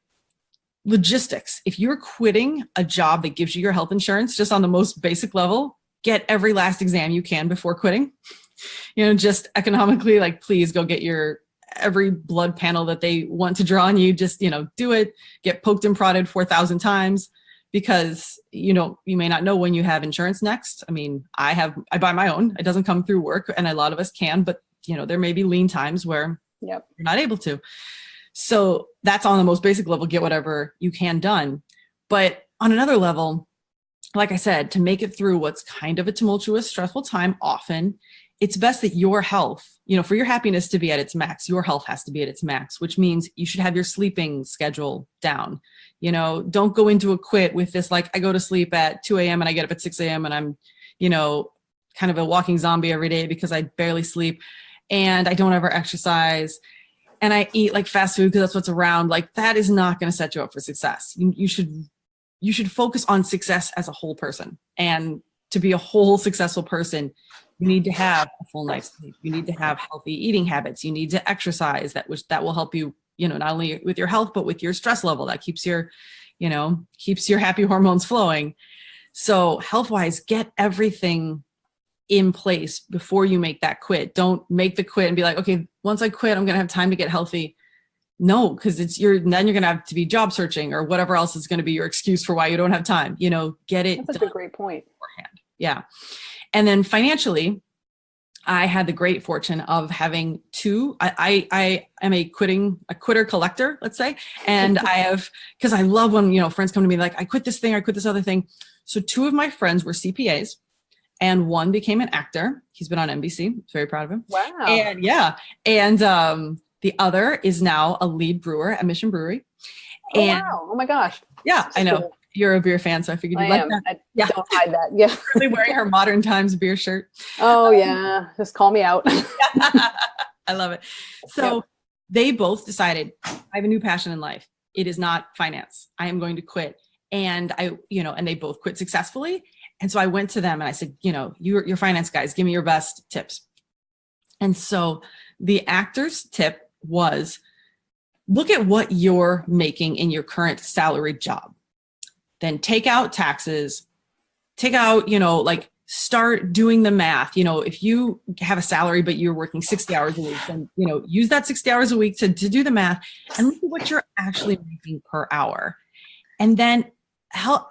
Speaker 2: Logistics. If you're quitting a job that gives you your health insurance, just on the most basic level, get every last exam you can before quitting. Just economically, please go get every blood panel that they want to draw on you. Just, do it. Get poked and prodded 4,000 times, because you may not know when you have insurance next. I mean, I buy my own. It doesn't come through work, and a lot of us can, but there may be lean times where you're not able to. So that's on the most basic level, get whatever you can done. But on another level, like I said, to make it through what's kind of a tumultuous, stressful time, often it's best that your health, for your happiness to be at its max, your health has to be at its max, which means you should have your sleeping schedule down. Don't go into a quit with this, I go to sleep at 2 a.m. and I get up at 6 a.m. and I'm, kind of a walking zombie every day because I barely sleep and I don't ever exercise and I eat fast food because that's what's around. That is not going to set you up for success. You should focus on success as a whole person. And to be a whole successful person, you need to have a full night's sleep. You need to have healthy eating habits. You need to exercise. That will help you, not only with your health, but with your stress level. That keeps your happy hormones flowing. So health-wise, get everything in place before you make that quit. Don't make the quit and be okay, once I quit, I'm going to have time to get healthy. No, because then you're going to have to be job searching or whatever else is going to be your excuse for why you don't have time. Get it.
Speaker 1: That's a great point.
Speaker 2: Beforehand. Yeah. And then financially, I had the great fortune of having two. I am a quitter collector, let's say. And because I love when, friends come to me I quit this thing, I quit this other thing. So two of my friends were CPAs. And one became an actor. He's been on NBC. Very proud of him.
Speaker 1: Wow.
Speaker 2: And And the other is now a lead brewer at Mission Brewery.
Speaker 1: Oh, wow. Oh my gosh.
Speaker 2: Yeah, I know. Cool. You're a beer fan, so I figured you'd like that.
Speaker 1: Don't hide that. Yeah.
Speaker 2: Really wearing her Modern Times beer shirt.
Speaker 1: Oh yeah. Just call me out.
Speaker 2: I love it. So they both decided, I have a new passion in life. It is not finance. I am going to quit. And and they both quit successfully. And so I went to them and I said, you're finance guys, give me your best tips. And so the actor's tip was, look at what you're making in your current salaried job. Then take out taxes, take out, start doing the math. If you have a salary, but you're working 60 hours a week, then, use that 60 hours a week to do the math and look at what you're actually making per hour. And then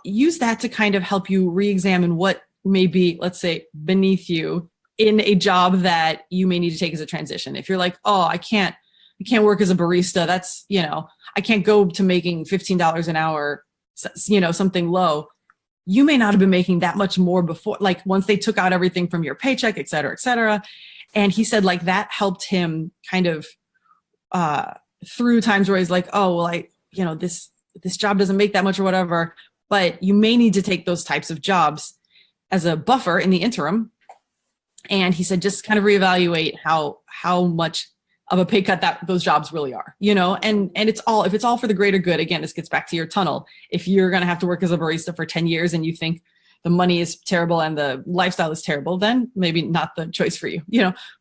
Speaker 2: use that to kind of help you re-examine what may be, let's say, beneath you in a job that you may need to take as a transition. If you're like, oh, I can't work as a barista. That's, I can't go to making $15 an hour, something low. You may not have been making that much more before, like once they took out everything from your paycheck, et cetera, et cetera. And he said like that helped him kind of through times where he's like, oh, well, this job doesn't make that much or whatever, but you may need to take those types of jobs as a buffer in the interim. And he said, just kind of reevaluate how much of a pay cut that those jobs really are, and if it's all for the greater good, again, this gets back to your tunnel. If you're going to have to work as a barista for 10 years and you think the money is terrible and the lifestyle is terrible, then maybe not the choice for you,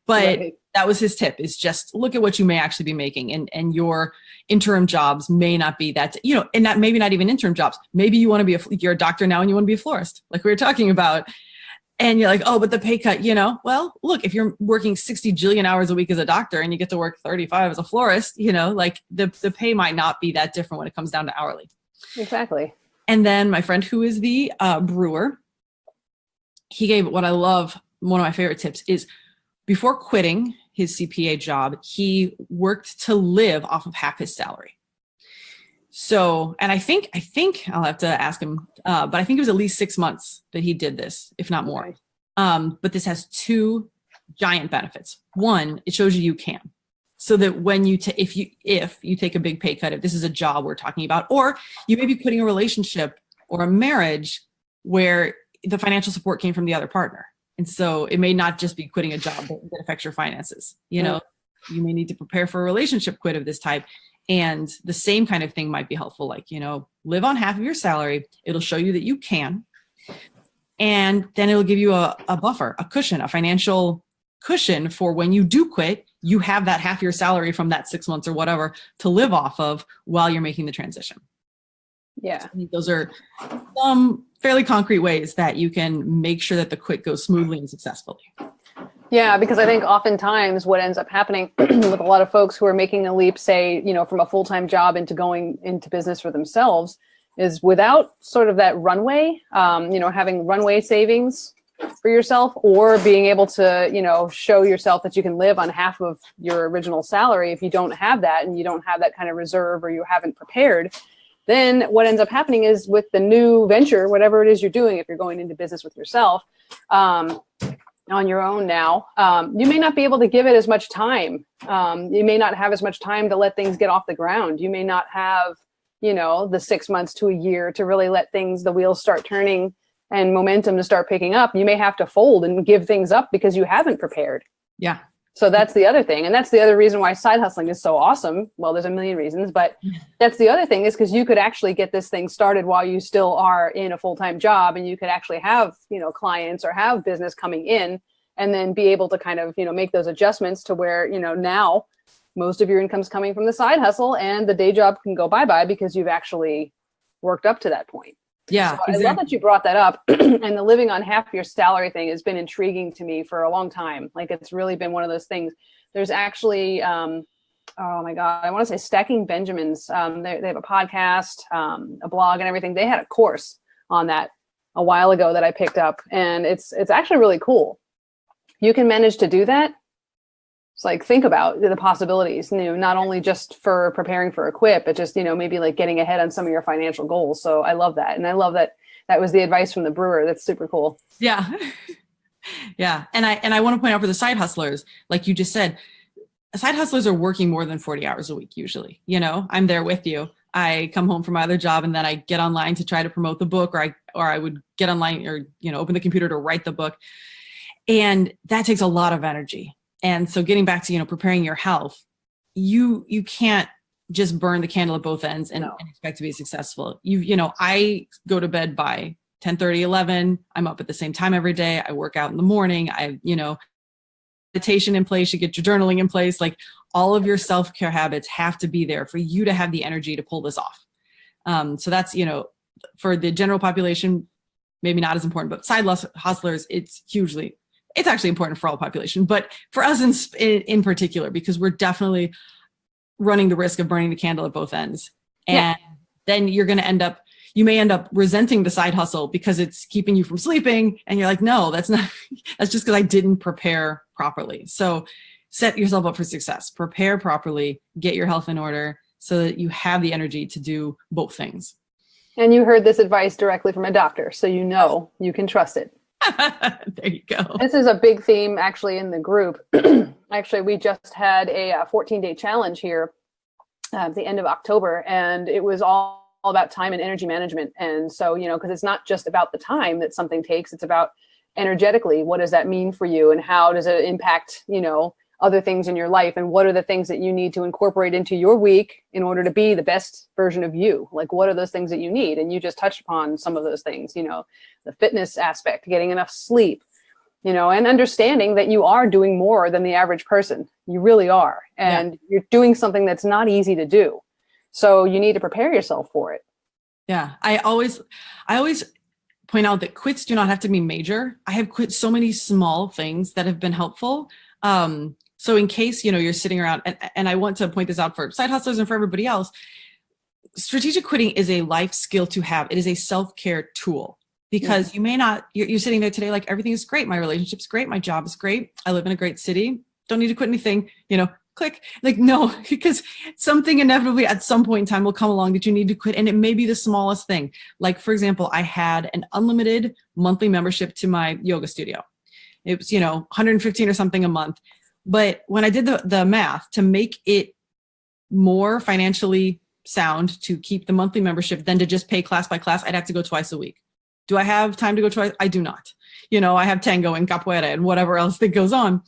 Speaker 2: but right. That was his tip, is just look at what you may actually be making, and your interim jobs may not be that, and that maybe not even interim jobs. Maybe you want to be you're a doctor now and you want to be a florist, like we were talking about. And you're like, oh, but the pay cut, well, look, if you're working 60 jillion hours a week as a doctor and you get to work 35 as a florist, like the pay might not be that different when it comes down to hourly.
Speaker 1: Exactly.
Speaker 2: And then my friend who is the brewer, he gave what I love. One of my favorite tips is before quitting his CPA job, he worked to live off of half his salary. So, and I think I'll have to ask him, but I think it was at least 6 months that he did this, if not more. But this has two giant benefits. One, it shows you can. So that when you, if you take a big pay cut, if this is a job we're talking about, or you may be quitting a relationship or a marriage where the financial support came from the other partner. And so it may not just be quitting a job that affects your finances. You may need to prepare for a relationship quit of this type. And the same kind of thing might be helpful, like, live on half of your salary. It'll show you that you can. And then it'll give you a buffer, a cushion, a financial cushion for when you do quit, you have that half your salary from that 6 months or whatever to live off of while you're making the transition.
Speaker 1: Yeah.
Speaker 2: So I think those are some fairly concrete ways that you can make sure that the quit goes smoothly and successfully.
Speaker 1: Yeah, because I think oftentimes what ends up happening with a lot of folks who are making a leap, say, from a full-time job into going into business for themselves, is without sort of that runway, having runway savings for yourself, or being able to, show yourself that you can live on half of your original salary. If you don't have that and you don't have that kind of reserve, or you haven't prepared, then what ends up happening is with the new venture, whatever it is you're doing, if you're going into business with yourself, on your own now, you may not be able to give it as much time. You may not have as much time to let things get off the ground. You may not have, the 6 months to a year to really let the wheels start turning and momentum to start picking up. You may have to fold and give things up because you haven't prepared.
Speaker 2: Yeah.
Speaker 1: So that's the other thing. And that's the other reason why side hustling is so awesome. Well, there's a million reasons, but that's the other thing, is because you could actually get this thing started while you still are in a full-time job, and you could actually have, clients or have business coming in, and then be able to kind of, make those adjustments to where, now most of your income's coming from the side hustle, and the day job can go bye-bye because you've actually worked up to that point.
Speaker 2: Yeah,
Speaker 1: so exactly. I love that you brought that up. And the living on half your salary thing has been intriguing to me for a long time. Like, it's really been one of those things. There's actually, oh my God, I want to say Stacking Benjamins. They have a podcast, a blog and everything. They had a course on that a while ago that I picked up, and it's actually really cool. You can manage to do that. It's like, think about the possibilities, not only just for preparing for a quit, but just, maybe like getting ahead on some of your financial goals. So I love that. And I love that was the advice from the brewer. That's super cool.
Speaker 2: Yeah. Yeah. And I want to point out for the side hustlers, like you just said, side hustlers are working more than 40 hours a week. Usually, I'm there with you. I come home from my other job and then I get online to try to promote the book, or I would get online or, open the computer to write the book. And that takes a lot of energy. And so getting back to, preparing your health, you can't just burn the candle at both ends and expect to be successful. I go to bed by 10:30, 11. I'm up at the same time every day. I work out in the morning. Meditation in place. You get your journaling in place. Like all of your self-care habits have to be there for you to have the energy to pull this off. So that's, for the general population, maybe not as important, but side hustlers, it's actually important for all population, but for us in particular, because we're definitely running the risk of burning the candle at both ends. And then you may end up resenting the side hustle because it's keeping you from sleeping. And you're like, no, that's just because I didn't prepare properly. So set yourself up for success, prepare properly, get your health in order so that you have the energy to do both things.
Speaker 1: And you heard this advice directly from a doctor, so you can trust it.
Speaker 2: There you go.
Speaker 1: This is a big theme actually in the group. Actually, we just had a 14-day challenge here at the end of October, and it was all about time and energy management. And so, because it's not just about the time that something takes, it's about energetically, what does that mean for you, and how does it impact, other things in your life, and what are the things that you need to incorporate into your week in order to be the best version of you? Like, what are those things that you need? And you just touched upon some of those things, the fitness aspect, getting enough sleep, and understanding that you are doing more than the average person. You really are. And you're doing something that's not easy to do. So you need to prepare yourself for it.
Speaker 2: Yeah. I always point out that quits do not have to be major. I have quit so many small things that have been helpful. So in case, you're sitting around, and I want to point this out for side hustlers and for everybody else, strategic quitting is a life skill to have. It is a self-care tool, because you may not, you're sitting there today like everything is great. My relationship's great. My job is great. I live in a great city. Don't need to quit anything, click. Like, no, because something inevitably at some point in time will come along that you need to quit. And it may be the smallest thing. Like, for example, I had an unlimited monthly membership to my yoga studio. It was, $115 or something a month. But when I did the math to make it more financially sound to keep the monthly membership than to just pay class by class, I'd have to go twice a week. Do I have time to go twice? I do not. I have tango and capoeira and whatever else that goes on.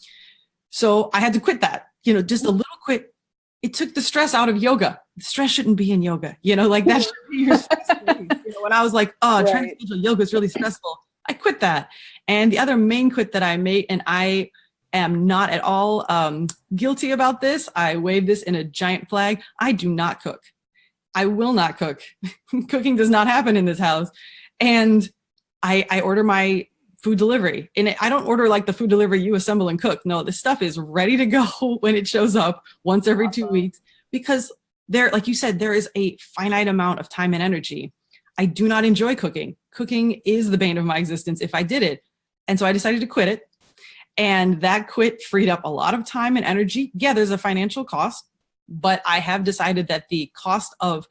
Speaker 2: So I had to quit that, just a little quit. It took the stress out of yoga. The stress shouldn't be in yoga, like that should be your stress relief. When I was like, trying to schedule yoga is really stressful, I quit that. And the other main quit that I made, and I am not at all guilty about this. I wave this in a giant flag. I do not cook. I will not cook. Cooking does not happen in this house. And I order my food delivery. And I don't order like the food delivery you assemble and cook. No, the stuff is ready to go when it shows up once every 2 weeks, because like you said, there is a finite amount of time and energy. I do not enjoy cooking. Cooking is the bane of my existence if I did it. And so I decided to quit it. And that quit freed up a lot of time and energy. Yeah, there's a financial cost, but I have decided that the cost of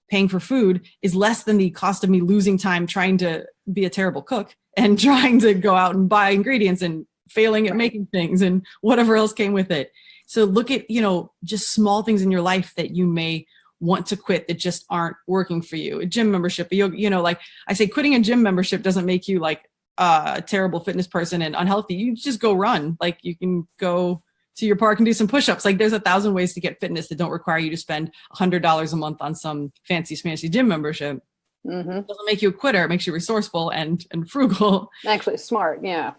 Speaker 2: paying for food is less than the cost of me losing time trying to be a terrible cook and trying to go out and buy ingredients and failing at making things and whatever else came with it. So look at, just small things in your life that you may want to quit that just aren't working for you. A gym membership, like I say, quitting a gym membership doesn't make you like a terrible fitness person and unhealthy. You just go run. Like, you can go to your park and do some push-ups. Like, there's 1,000 ways to get fitness that don't require you to spend $100 a month on some fancy smancy gym membership. Mm-hmm. It doesn't make you a quitter. It makes you resourceful and frugal.
Speaker 1: Actually smart. Yeah.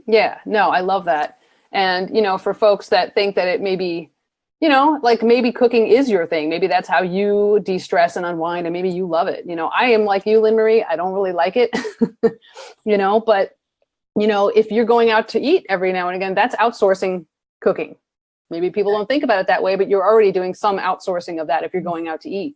Speaker 1: Yeah. No, I love that. And, for folks that think that it may be, like maybe cooking is your thing. Maybe that's how you de-stress and unwind, and maybe you love it. I am like you, Lynn Marie. I don't really like it, but, if you're going out to eat every now and again, that's outsourcing cooking. Maybe people don't think about it that way, but you're already doing some outsourcing of that if you're going out to eat.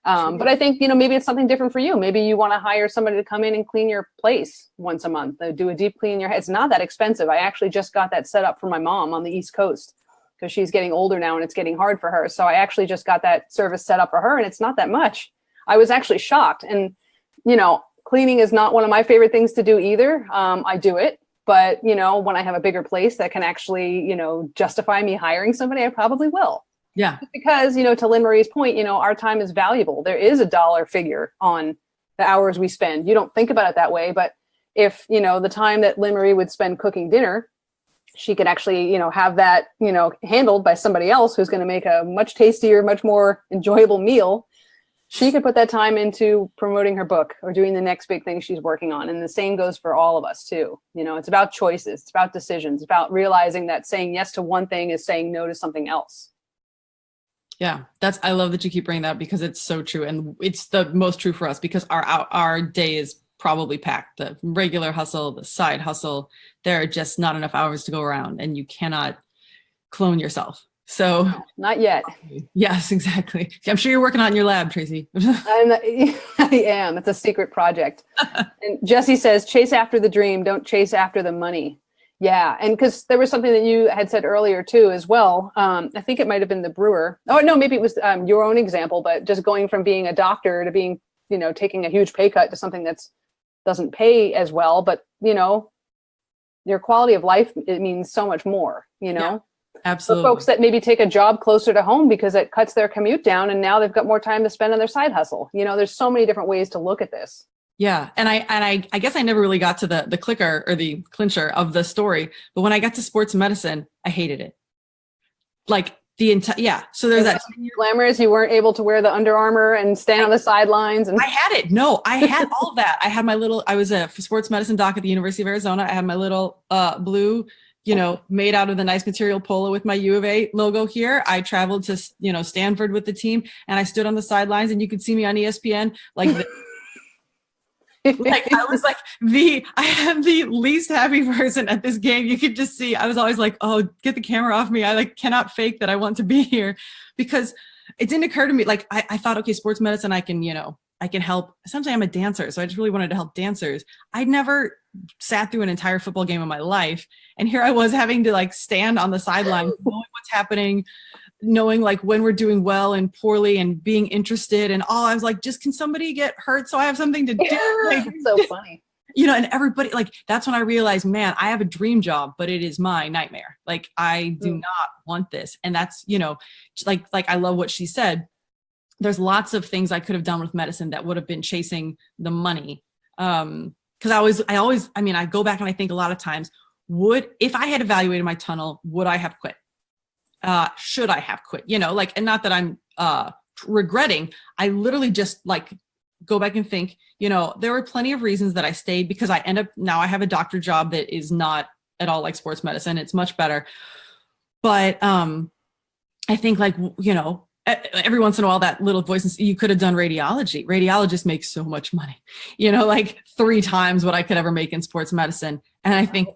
Speaker 1: But I think, maybe it's something different for you. Maybe you want to hire somebody to come in and clean your place once a month, do a deep clean in your head. It's not that expensive. I actually just got that set up for my mom on the East Coast, because she's getting older now and it's getting hard for her. So I actually just got that service set up for her, and it's not that much. I was actually shocked. And, cleaning is not one of my favorite things to do either. I do it, but, when I have a bigger place that can actually, justify me hiring somebody, I probably will.
Speaker 2: Yeah.
Speaker 1: Because, to Lynn Marie's point, our time is valuable. There is a dollar figure on the hours we spend. You don't think about it that way, but if, the time that Lynn Marie would spend cooking dinner, she could actually, have that, handled by somebody else who's going to make a much tastier, much more enjoyable meal. She could put that time into promoting her book or doing the next big thing she's working on. And the same goes for all of us too. You know, it's about choices. It's about decisions. It's about realizing that saying yes to one thing is saying no to something else.
Speaker 2: Yeah, I love that you keep bringing that up because it's so true. And it's the most true for us because our day is probably packed. The regular hustle, the side hustle, there are just not enough hours to go around and you cannot clone yourself. So
Speaker 1: no, not yet.
Speaker 2: Yes, exactly. I'm sure you're working on it in your lab, Tracey.
Speaker 1: I am. It's a secret project. And Jesse says, chase after the dream. Don't chase after the money. Yeah. And because there was something that you had said earlier too, as well. I think it might've been the brewer. Oh no, maybe it was your own example, but just going from being a doctor to being, you know, taking a huge pay cut to something that's doesn't pay as well, but you know, your quality of life, it means so much more, you know?
Speaker 2: Yeah. Absolutely.
Speaker 1: For folks that maybe take a job closer to home because it cuts their commute down and now they've got more time to spend on their side hustle. You know, there's so many different ways to look at this.
Speaker 2: Yeah. And I guess I never really got to the clicker or the clincher of the story, but when I got to sports medicine, I hated it. Like the entire, yeah. So there's that
Speaker 1: glamorous. You weren't able to wear the Under Armour and stand on the sidelines. And
Speaker 2: I had it. No, I had all of that. I was a sports medicine doc at the University of Arizona. I had my little blue, you know, made out of the nice material polo with my U of A logo here. I traveled to, you know, Stanford with the team and I stood on the sidelines and you could see me on ESPN like this. Like I was like I am the least happy person at this game. You could just see, I was always like, oh, get the camera off me. I like cannot fake that I want to be here because it didn't occur to me. Like I thought, okay, sports medicine, I can, you know, I can help. Essentially I'm a dancer. So I just really wanted to help dancers. I'd never sat through an entire football game in my life. And here I was having to like stand on the sideline, knowing what's happening, knowing like when we're doing well and poorly and being interested and all. I was like, just can somebody get hurt so I have something to do? Like,
Speaker 1: it's so funny.
Speaker 2: You know, and everybody, like, that's when I realized, man, I have a dream job, but it is my nightmare. Like, I do not want this. And that's, you know, like I love what she said. There's lots of things I could have done with medicine that would have been chasing the money. Because I go back and I think a lot of times, if I had evaluated my tunnel, would I have quit? Should I have quit? You know, like, and not that I'm regretting, I literally just like go back and think, you know, there were plenty of reasons that I stayed because I have a doctor job that is not at all like sports medicine. It's much better. But I think like, you know, every once in a while that little voice, you could have done radiology. Radiologists make so much money, you know, like 3 times what I could ever make in sports medicine. And I think,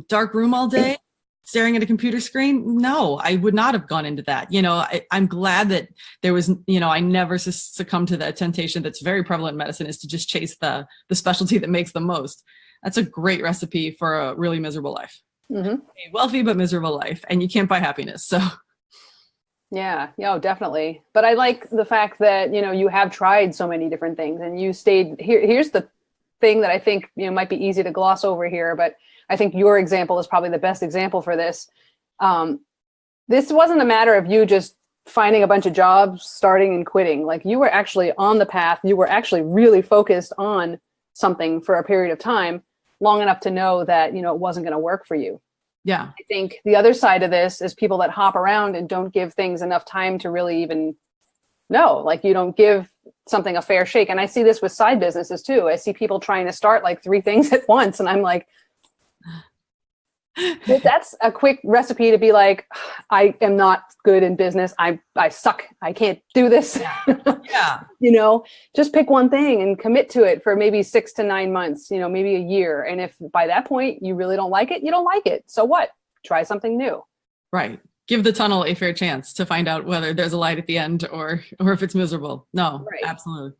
Speaker 2: dark room all day, staring at a computer screen. No, I would not have gone into that. You know, I'm glad that there was, you know, I never succumbed to that temptation that's very prevalent in medicine is to just chase the specialty that makes the most. That's a great recipe for a really miserable life. Mm-hmm. A wealthy but miserable life. And you can't buy happiness. So
Speaker 1: yeah, definitely. But I like the fact that, you know, you have tried so many different things and you stayed here. Here's the thing that I think, you know, might be easy to gloss over here, but I think your example is probably the best example for this. This wasn't a matter of you just finding a bunch of jobs, starting and quitting. Like you were actually on the path. You were actually really focused on something for a period of time, long enough to know that, you know, it wasn't going to work for you.
Speaker 2: Yeah.
Speaker 1: I think the other side of this is people that hop around and don't give things enough time to really even know, like you don't give something a fair shake. And I see this with side businesses too. I see people trying to start like 3 things at once. And I'm like, that's a quick recipe to be like, I am not good in business. I suck. I can't do this.
Speaker 2: Yeah.
Speaker 1: You know, just pick one thing and commit to it for maybe 6 to 9 months, you know, maybe a year. And if by that point you really don't like it, you don't like it. So what? Try something new.
Speaker 2: Right. Give the tunnel a fair chance to find out whether there's a light at the end or if it's miserable. No, right. Absolutely.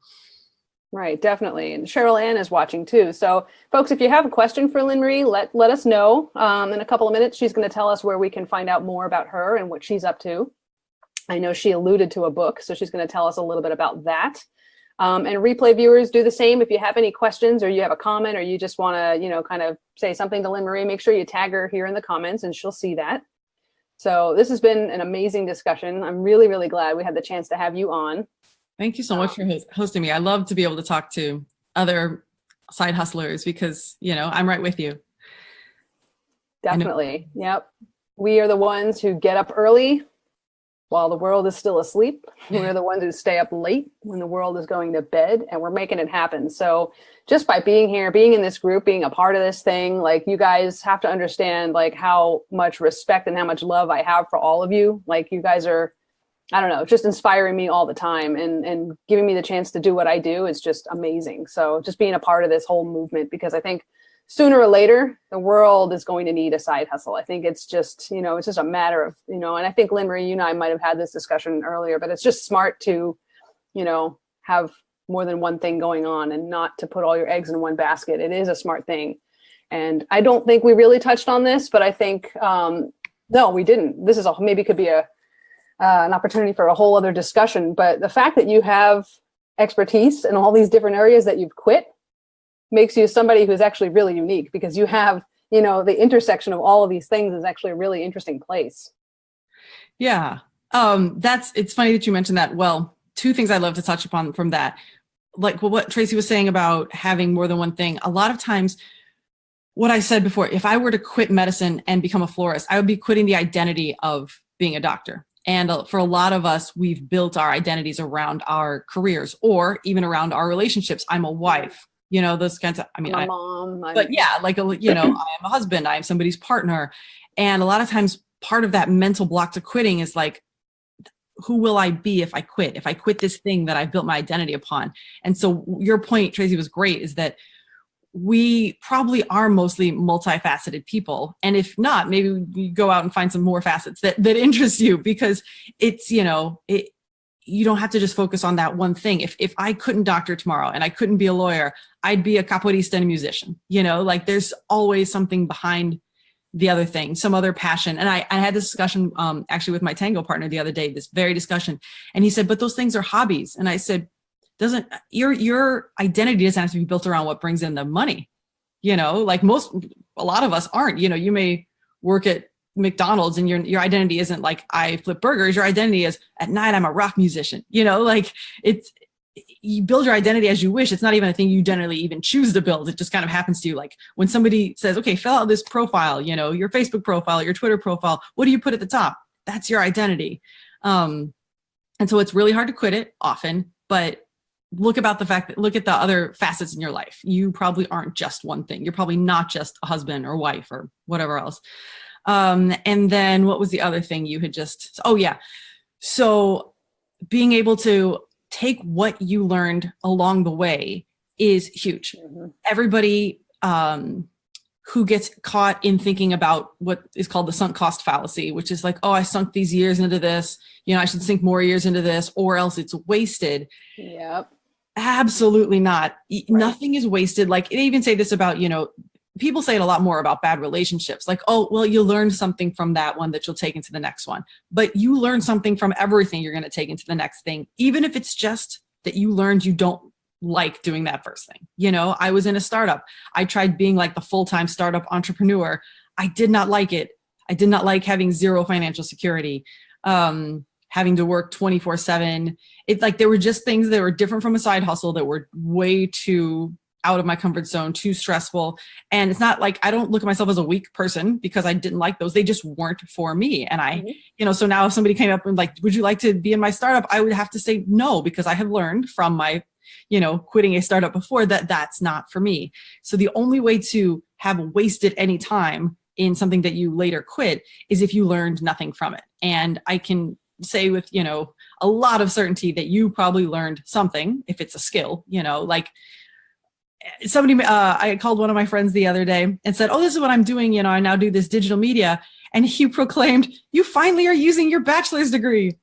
Speaker 1: Right, definitely. And Cheryl Ann is watching too. So folks, if you have a question for Lynn Marie, let us know. In a couple of minutes, she's going to tell us where we can find out more about her and what she's up to. I know she alluded to a book, so she's going to tell us a little bit about that. And replay viewers, do the same. If you have any questions or you have a comment or you just want to, you know, kind of say something to Lynn Marie, make sure you tag her here in the comments and she'll see that. So this has been an amazing discussion. I'm really, really glad we had the chance to have you on.
Speaker 2: Thank you so much for hosting me. I love to be able to talk to other side hustlers because, you know, I'm right with you.
Speaker 1: Definitely. Yep. We are the ones who get up early, while the world is still asleep. We're the ones who stay up late when the world is going to bed, and we're making it happen. So just by being here, being in this group, being a part of this thing, like, you guys have to understand like how much respect and how much love I have for all of you. Like, you guys are, I don't know, just inspiring me all the time, and giving me the chance to do what I do is just amazing. So just being a part of this whole movement, because I think sooner or later, the world is going to need a side hustle. I think it's just, it's just a matter of, and I think Lynn Marie, you and I might have had this discussion earlier, but it's just smart to, have more than one thing going on and not to put all your eggs in one basket. It is a smart thing. And I don't think we really touched on this, but I think, no, we didn't. This is maybe could be an opportunity for a whole other discussion, but the fact that you have expertise in all these different areas that you've quit makes you somebody who's actually really unique, because you have, the intersection of all of these things is actually a really interesting place.
Speaker 2: Yeah. It's funny that you mentioned that. Well, two things I'd love to touch upon from that. Like, well, what Tracey was saying about having more than one thing. A lot of times, what I said before, if I were to quit medicine and become a florist, I would be quitting the identity of being a doctor. And for a lot of us, we've built our identities around our careers, or even around our relationships. I'm a wife. Those kinds of, I'm a mom, but yeah, like, I am a husband, I am somebody's partner. And a lot of times part of that mental block to quitting is like, who will I be if I quit this thing that I've built my identity upon? And so your point, Tracey, was great, is that we probably are mostly multifaceted people. And if not, maybe you go out and find some more facets that interest you, because it's, you don't have to just focus on that one thing. If I couldn't doctor tomorrow and I couldn't be a lawyer, I'd be a capoeirista and a musician. Like, there's always something behind the other thing, some other passion. And I had this discussion actually with my tango partner the other day, this very discussion. And he said, but those things are hobbies. And I said, your identity doesn't have to be built around what brings in the money. Like a lot of us aren't. You may work at McDonald's and your identity isn't like, I flip burgers. Your identity is, at night I'm a rock musician. Like, you build your identity as you wish. It's not even a thing you generally even choose to build. It just kind of happens to you. Like, when somebody says, okay, fill out this profile, your Facebook profile, your Twitter profile, what do you put at the top? That's your identity. And so it's really hard to quit it often, but look at the other facets in your life. You probably aren't just one thing. You're probably not just a husband or wife or whatever else. And then what was the other thing you had just, oh yeah. So being able to take what you learned along the way is huge. Mm-hmm. Everybody, who gets caught in thinking about what is called the sunk cost fallacy, which is like, oh, I sunk these years into this, I should sink more years into this, or else it's wasted.
Speaker 1: Yep.
Speaker 2: Absolutely not. Right. Nothing is wasted. Like, they even say this about, people say it a lot more about bad relationships. Like, oh, well, you learned something from that one that you'll take into the next one. But you learn something from everything you're going to take into the next thing, even if it's just that you learned you don't like doing that first thing. I was in a startup. I tried being like the full-time startup entrepreneur. I did not like it. I did not like having zero financial security, having to work 24/7. It's like, there were just things that were different from a side hustle that were way too out of my comfort zone, too stressful. And it's not like I don't look at myself as a weak person because I didn't like those. They just weren't for me. And so now if somebody came up and like, would you like to be in my startup? I would have to say no, because I have learned from my, quitting a startup before that that's not for me. So the only way to have wasted any time in something that you later quit is if you learned nothing from it. And I can say with, a lot of certainty that you probably learned something, if it's a skill, like, somebody, I called one of my friends the other day and said, oh, this is what I'm doing. I now do this digital media. And he proclaimed, you finally are using your bachelor's degree.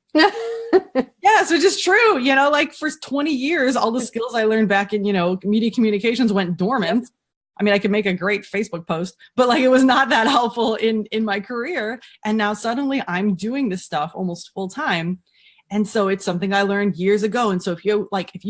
Speaker 2: Yes, which is true. Like, for 20 years, all the skills I learned back in, media communications went dormant. I mean, I could make a great Facebook post, but like, it was not that helpful in my career. And now suddenly I'm doing this stuff almost full time. And so it's something I learned years ago. And so if you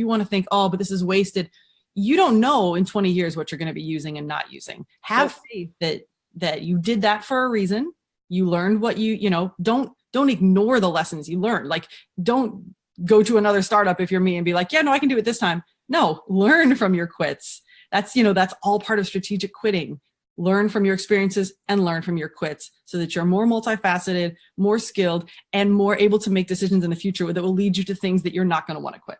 Speaker 2: want to think, oh, but this is wasted, you don't know in 20 years what you're going to be using and not using. Have faith that you did that for a reason. You learned what don't ignore the lessons you learned. Like, don't go to another startup if you're me and be like, yeah, no, I can do it this time. No, learn from your quits. That's all part of strategic quitting. learn from your experiences, and learn from your quits so that you're more multifaceted, more skilled, and more able to make decisions in the future that will lead you to things that you're not going to want to quit.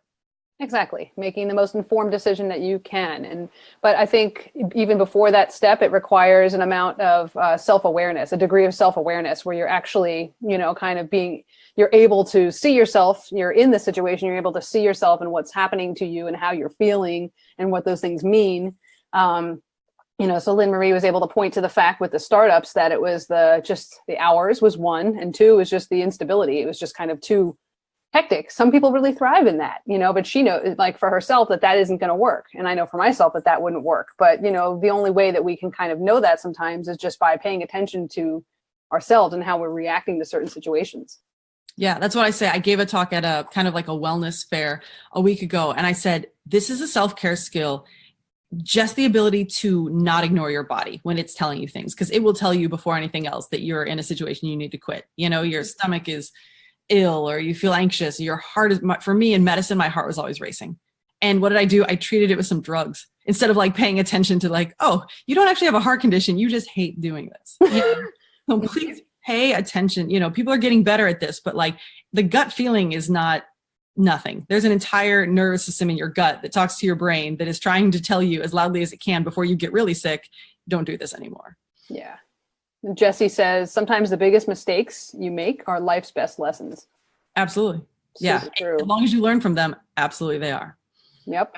Speaker 1: Exactly. Making the most informed decision that you can. But I think even before that step, it requires an amount of self-awareness, a degree of self-awareness where you're actually, kind of you're able to see yourself, you're in the situation, you're able to see yourself and what's happening to you and how you're feeling and what those things mean. So Lynn Marie was able to point to the fact with the startups that it was just the hours was one, and two was just the instability. It was just kind of too hectic. Some people really thrive in that, but she knows, like for herself, that isn't going to work. And I know for myself that wouldn't work. But, the only way that we can kind of know that sometimes is just by paying attention to ourselves and how we're reacting to certain situations.
Speaker 2: Yeah, that's what I say. I gave a talk at a kind of like a wellness fair a week ago. And I said, this is a self-care skill, just the ability to not ignore your body when it's telling you things, because it will tell you before anything else that you're in a situation you need to quit. Your stomach is ill or you feel anxious. Your heart is, for me in medicine, my heart was always racing. And what did I do? I treated it with some drugs instead of like paying attention to like, oh, you don't actually have a heart condition. You just hate doing this. So please pay attention. People are getting better at this, but like the gut feeling is not nothing. There's an entire nervous system in your gut that talks to your brain that is trying to tell you as loudly as it can before you get really sick, don't do this anymore.
Speaker 1: Yeah. Jesse says, sometimes the biggest mistakes you make are life's best lessons.
Speaker 2: Absolutely. Yeah.
Speaker 1: True.
Speaker 2: As long as you learn from them, absolutely they are.
Speaker 1: Yep.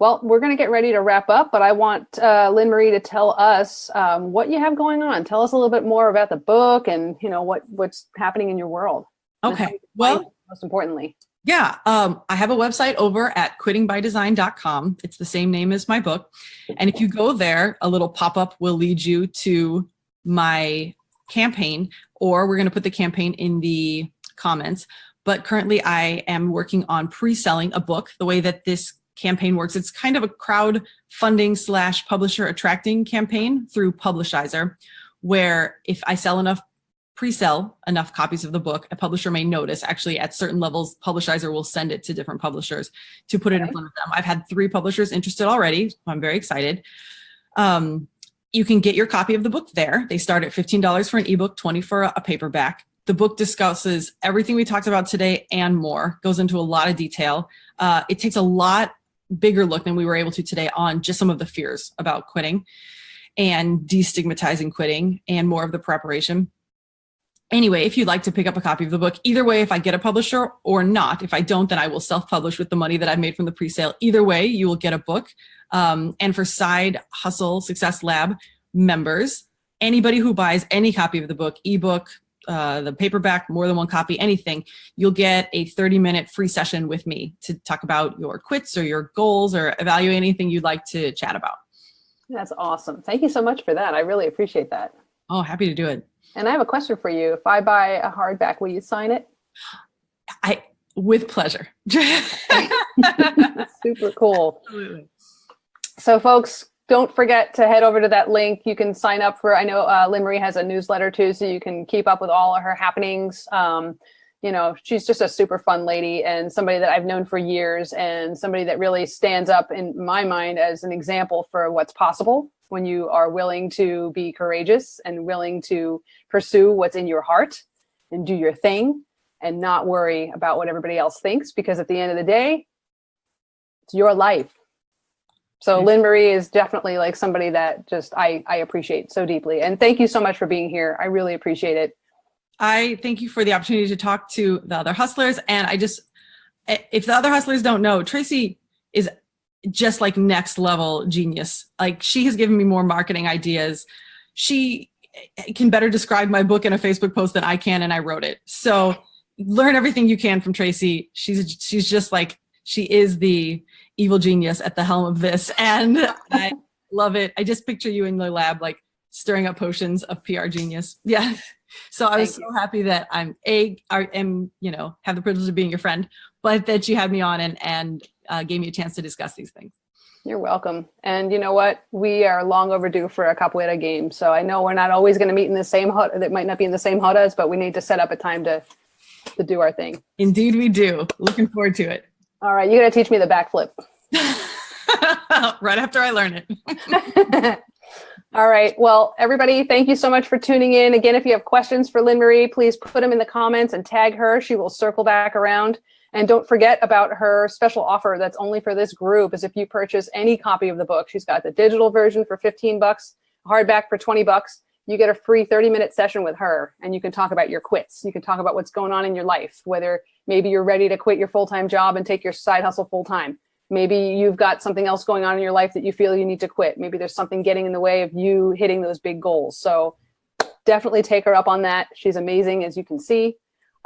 Speaker 1: Well, we're going to get ready to wrap up, but I want Lynn Marie to tell us what you have going on. Tell us a little bit more about the book and, what's happening in your world.
Speaker 2: Okay. Well,
Speaker 1: most importantly.
Speaker 2: Yeah. I have a website over at quittingbydesign.com. It's the same name as my book. And if you go there, a little pop-up will lead you to my campaign, or we're going to put the campaign in the comments. But currently I am working on pre-selling a book. The way that this campaign works, it's kind of a crowdfunding / publisher attracting campaign through Publishizer, where if I pre-sell enough copies of the book, a publisher may notice. Actually, at certain levels, Publishizer will send it to different publishers to put it in front of them. I've had 3 publishers interested already. So I'm very excited. You can get your copy of the book there. They start at $15 for an ebook, $20 for a paperback. The book discusses everything we talked about today and more, goes into a lot of detail. It takes a lot bigger look than we were able to today on just some of the fears about quitting and destigmatizing quitting and more of the preparation. Anyway, if you'd like to pick up a copy of the book, either way, if I get a publisher or not, if I don't, then I will self-publish with the money that I've made from the pre-sale. Either way, you will get a book. And for Side Hustle Success Lab members, anybody who buys any copy of the book, ebook, the paperback, more than one copy, anything, you'll get a 30-minute free session with me to talk about your quits or your goals or evaluate anything you'd like to chat about.
Speaker 1: That's awesome. Thank you so much for that. I really appreciate that.
Speaker 2: Oh, happy to do it.
Speaker 1: And I have a question for you. If I buy a hardback, will you sign it?
Speaker 2: With pleasure.
Speaker 1: Super cool.
Speaker 2: Absolutely.
Speaker 1: So folks, don't forget to head over to that link. You can sign up for, I know Lynn Marie has a newsletter too, so you can keep up with all of her happenings. She's just a super fun lady and somebody that I've known for years and somebody that really stands up in my mind as an example for what's possible when you are willing to be courageous and willing to pursue what's in your heart and do your thing and not worry about what everybody else thinks, because at the end of the day, it's your life. So Lynn Marie is definitely like somebody that just I appreciate so deeply. And thank you so much for being here. I really appreciate it.
Speaker 2: I thank you for the opportunity to talk to the other hustlers. And if the other hustlers don't know, Tracey is just like next level genius. Like, she has given me more marketing ideas. She can better describe my book in a Facebook post than I can, and I wrote it. So learn everything you can from Tracey. She's just like, she is the evil genius at the helm of this, and I love it. I just picture you in the lab, like stirring up potions of PR genius. Yeah. So I was so happy that have the privilege of being your friend, but that you had me on and gave me a chance to discuss these things.
Speaker 1: You're welcome. And you know what? We are long overdue for a capoeira game. So I know we're not always going to meet in the same hut. That might not be in the same hutas, but we need to set up a time to do our thing.
Speaker 2: Indeed we do. Looking forward to it.
Speaker 1: All right. You got to teach me the backflip.
Speaker 2: Right after I learn it.
Speaker 1: All right. Well, everybody, thank you so much for tuning in. Again, if you have questions for Lynn Marie, please put them in the comments and tag her. She will circle back around. And don't forget about her special offer that's only for this group, is if you purchase any copy of the book. She's got the digital version for 15 bucks, hardback for 20 bucks. You get a free 30-minute session with her, and you can talk about your quits. You can talk about what's going on in your life, whether maybe you're ready to quit your full-time job and take your side hustle full-time. Maybe you've got something else going on in your life that you feel you need to quit. Maybe there's something getting in the way of you hitting those big goals. So definitely take her up on that. She's amazing, as you can see.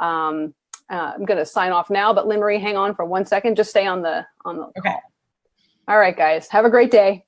Speaker 1: I'm going to sign off now, but Lynn Marie, hang on for 1 second. Just stay on the
Speaker 2: Okay.
Speaker 1: call. All right, guys. Have a great day.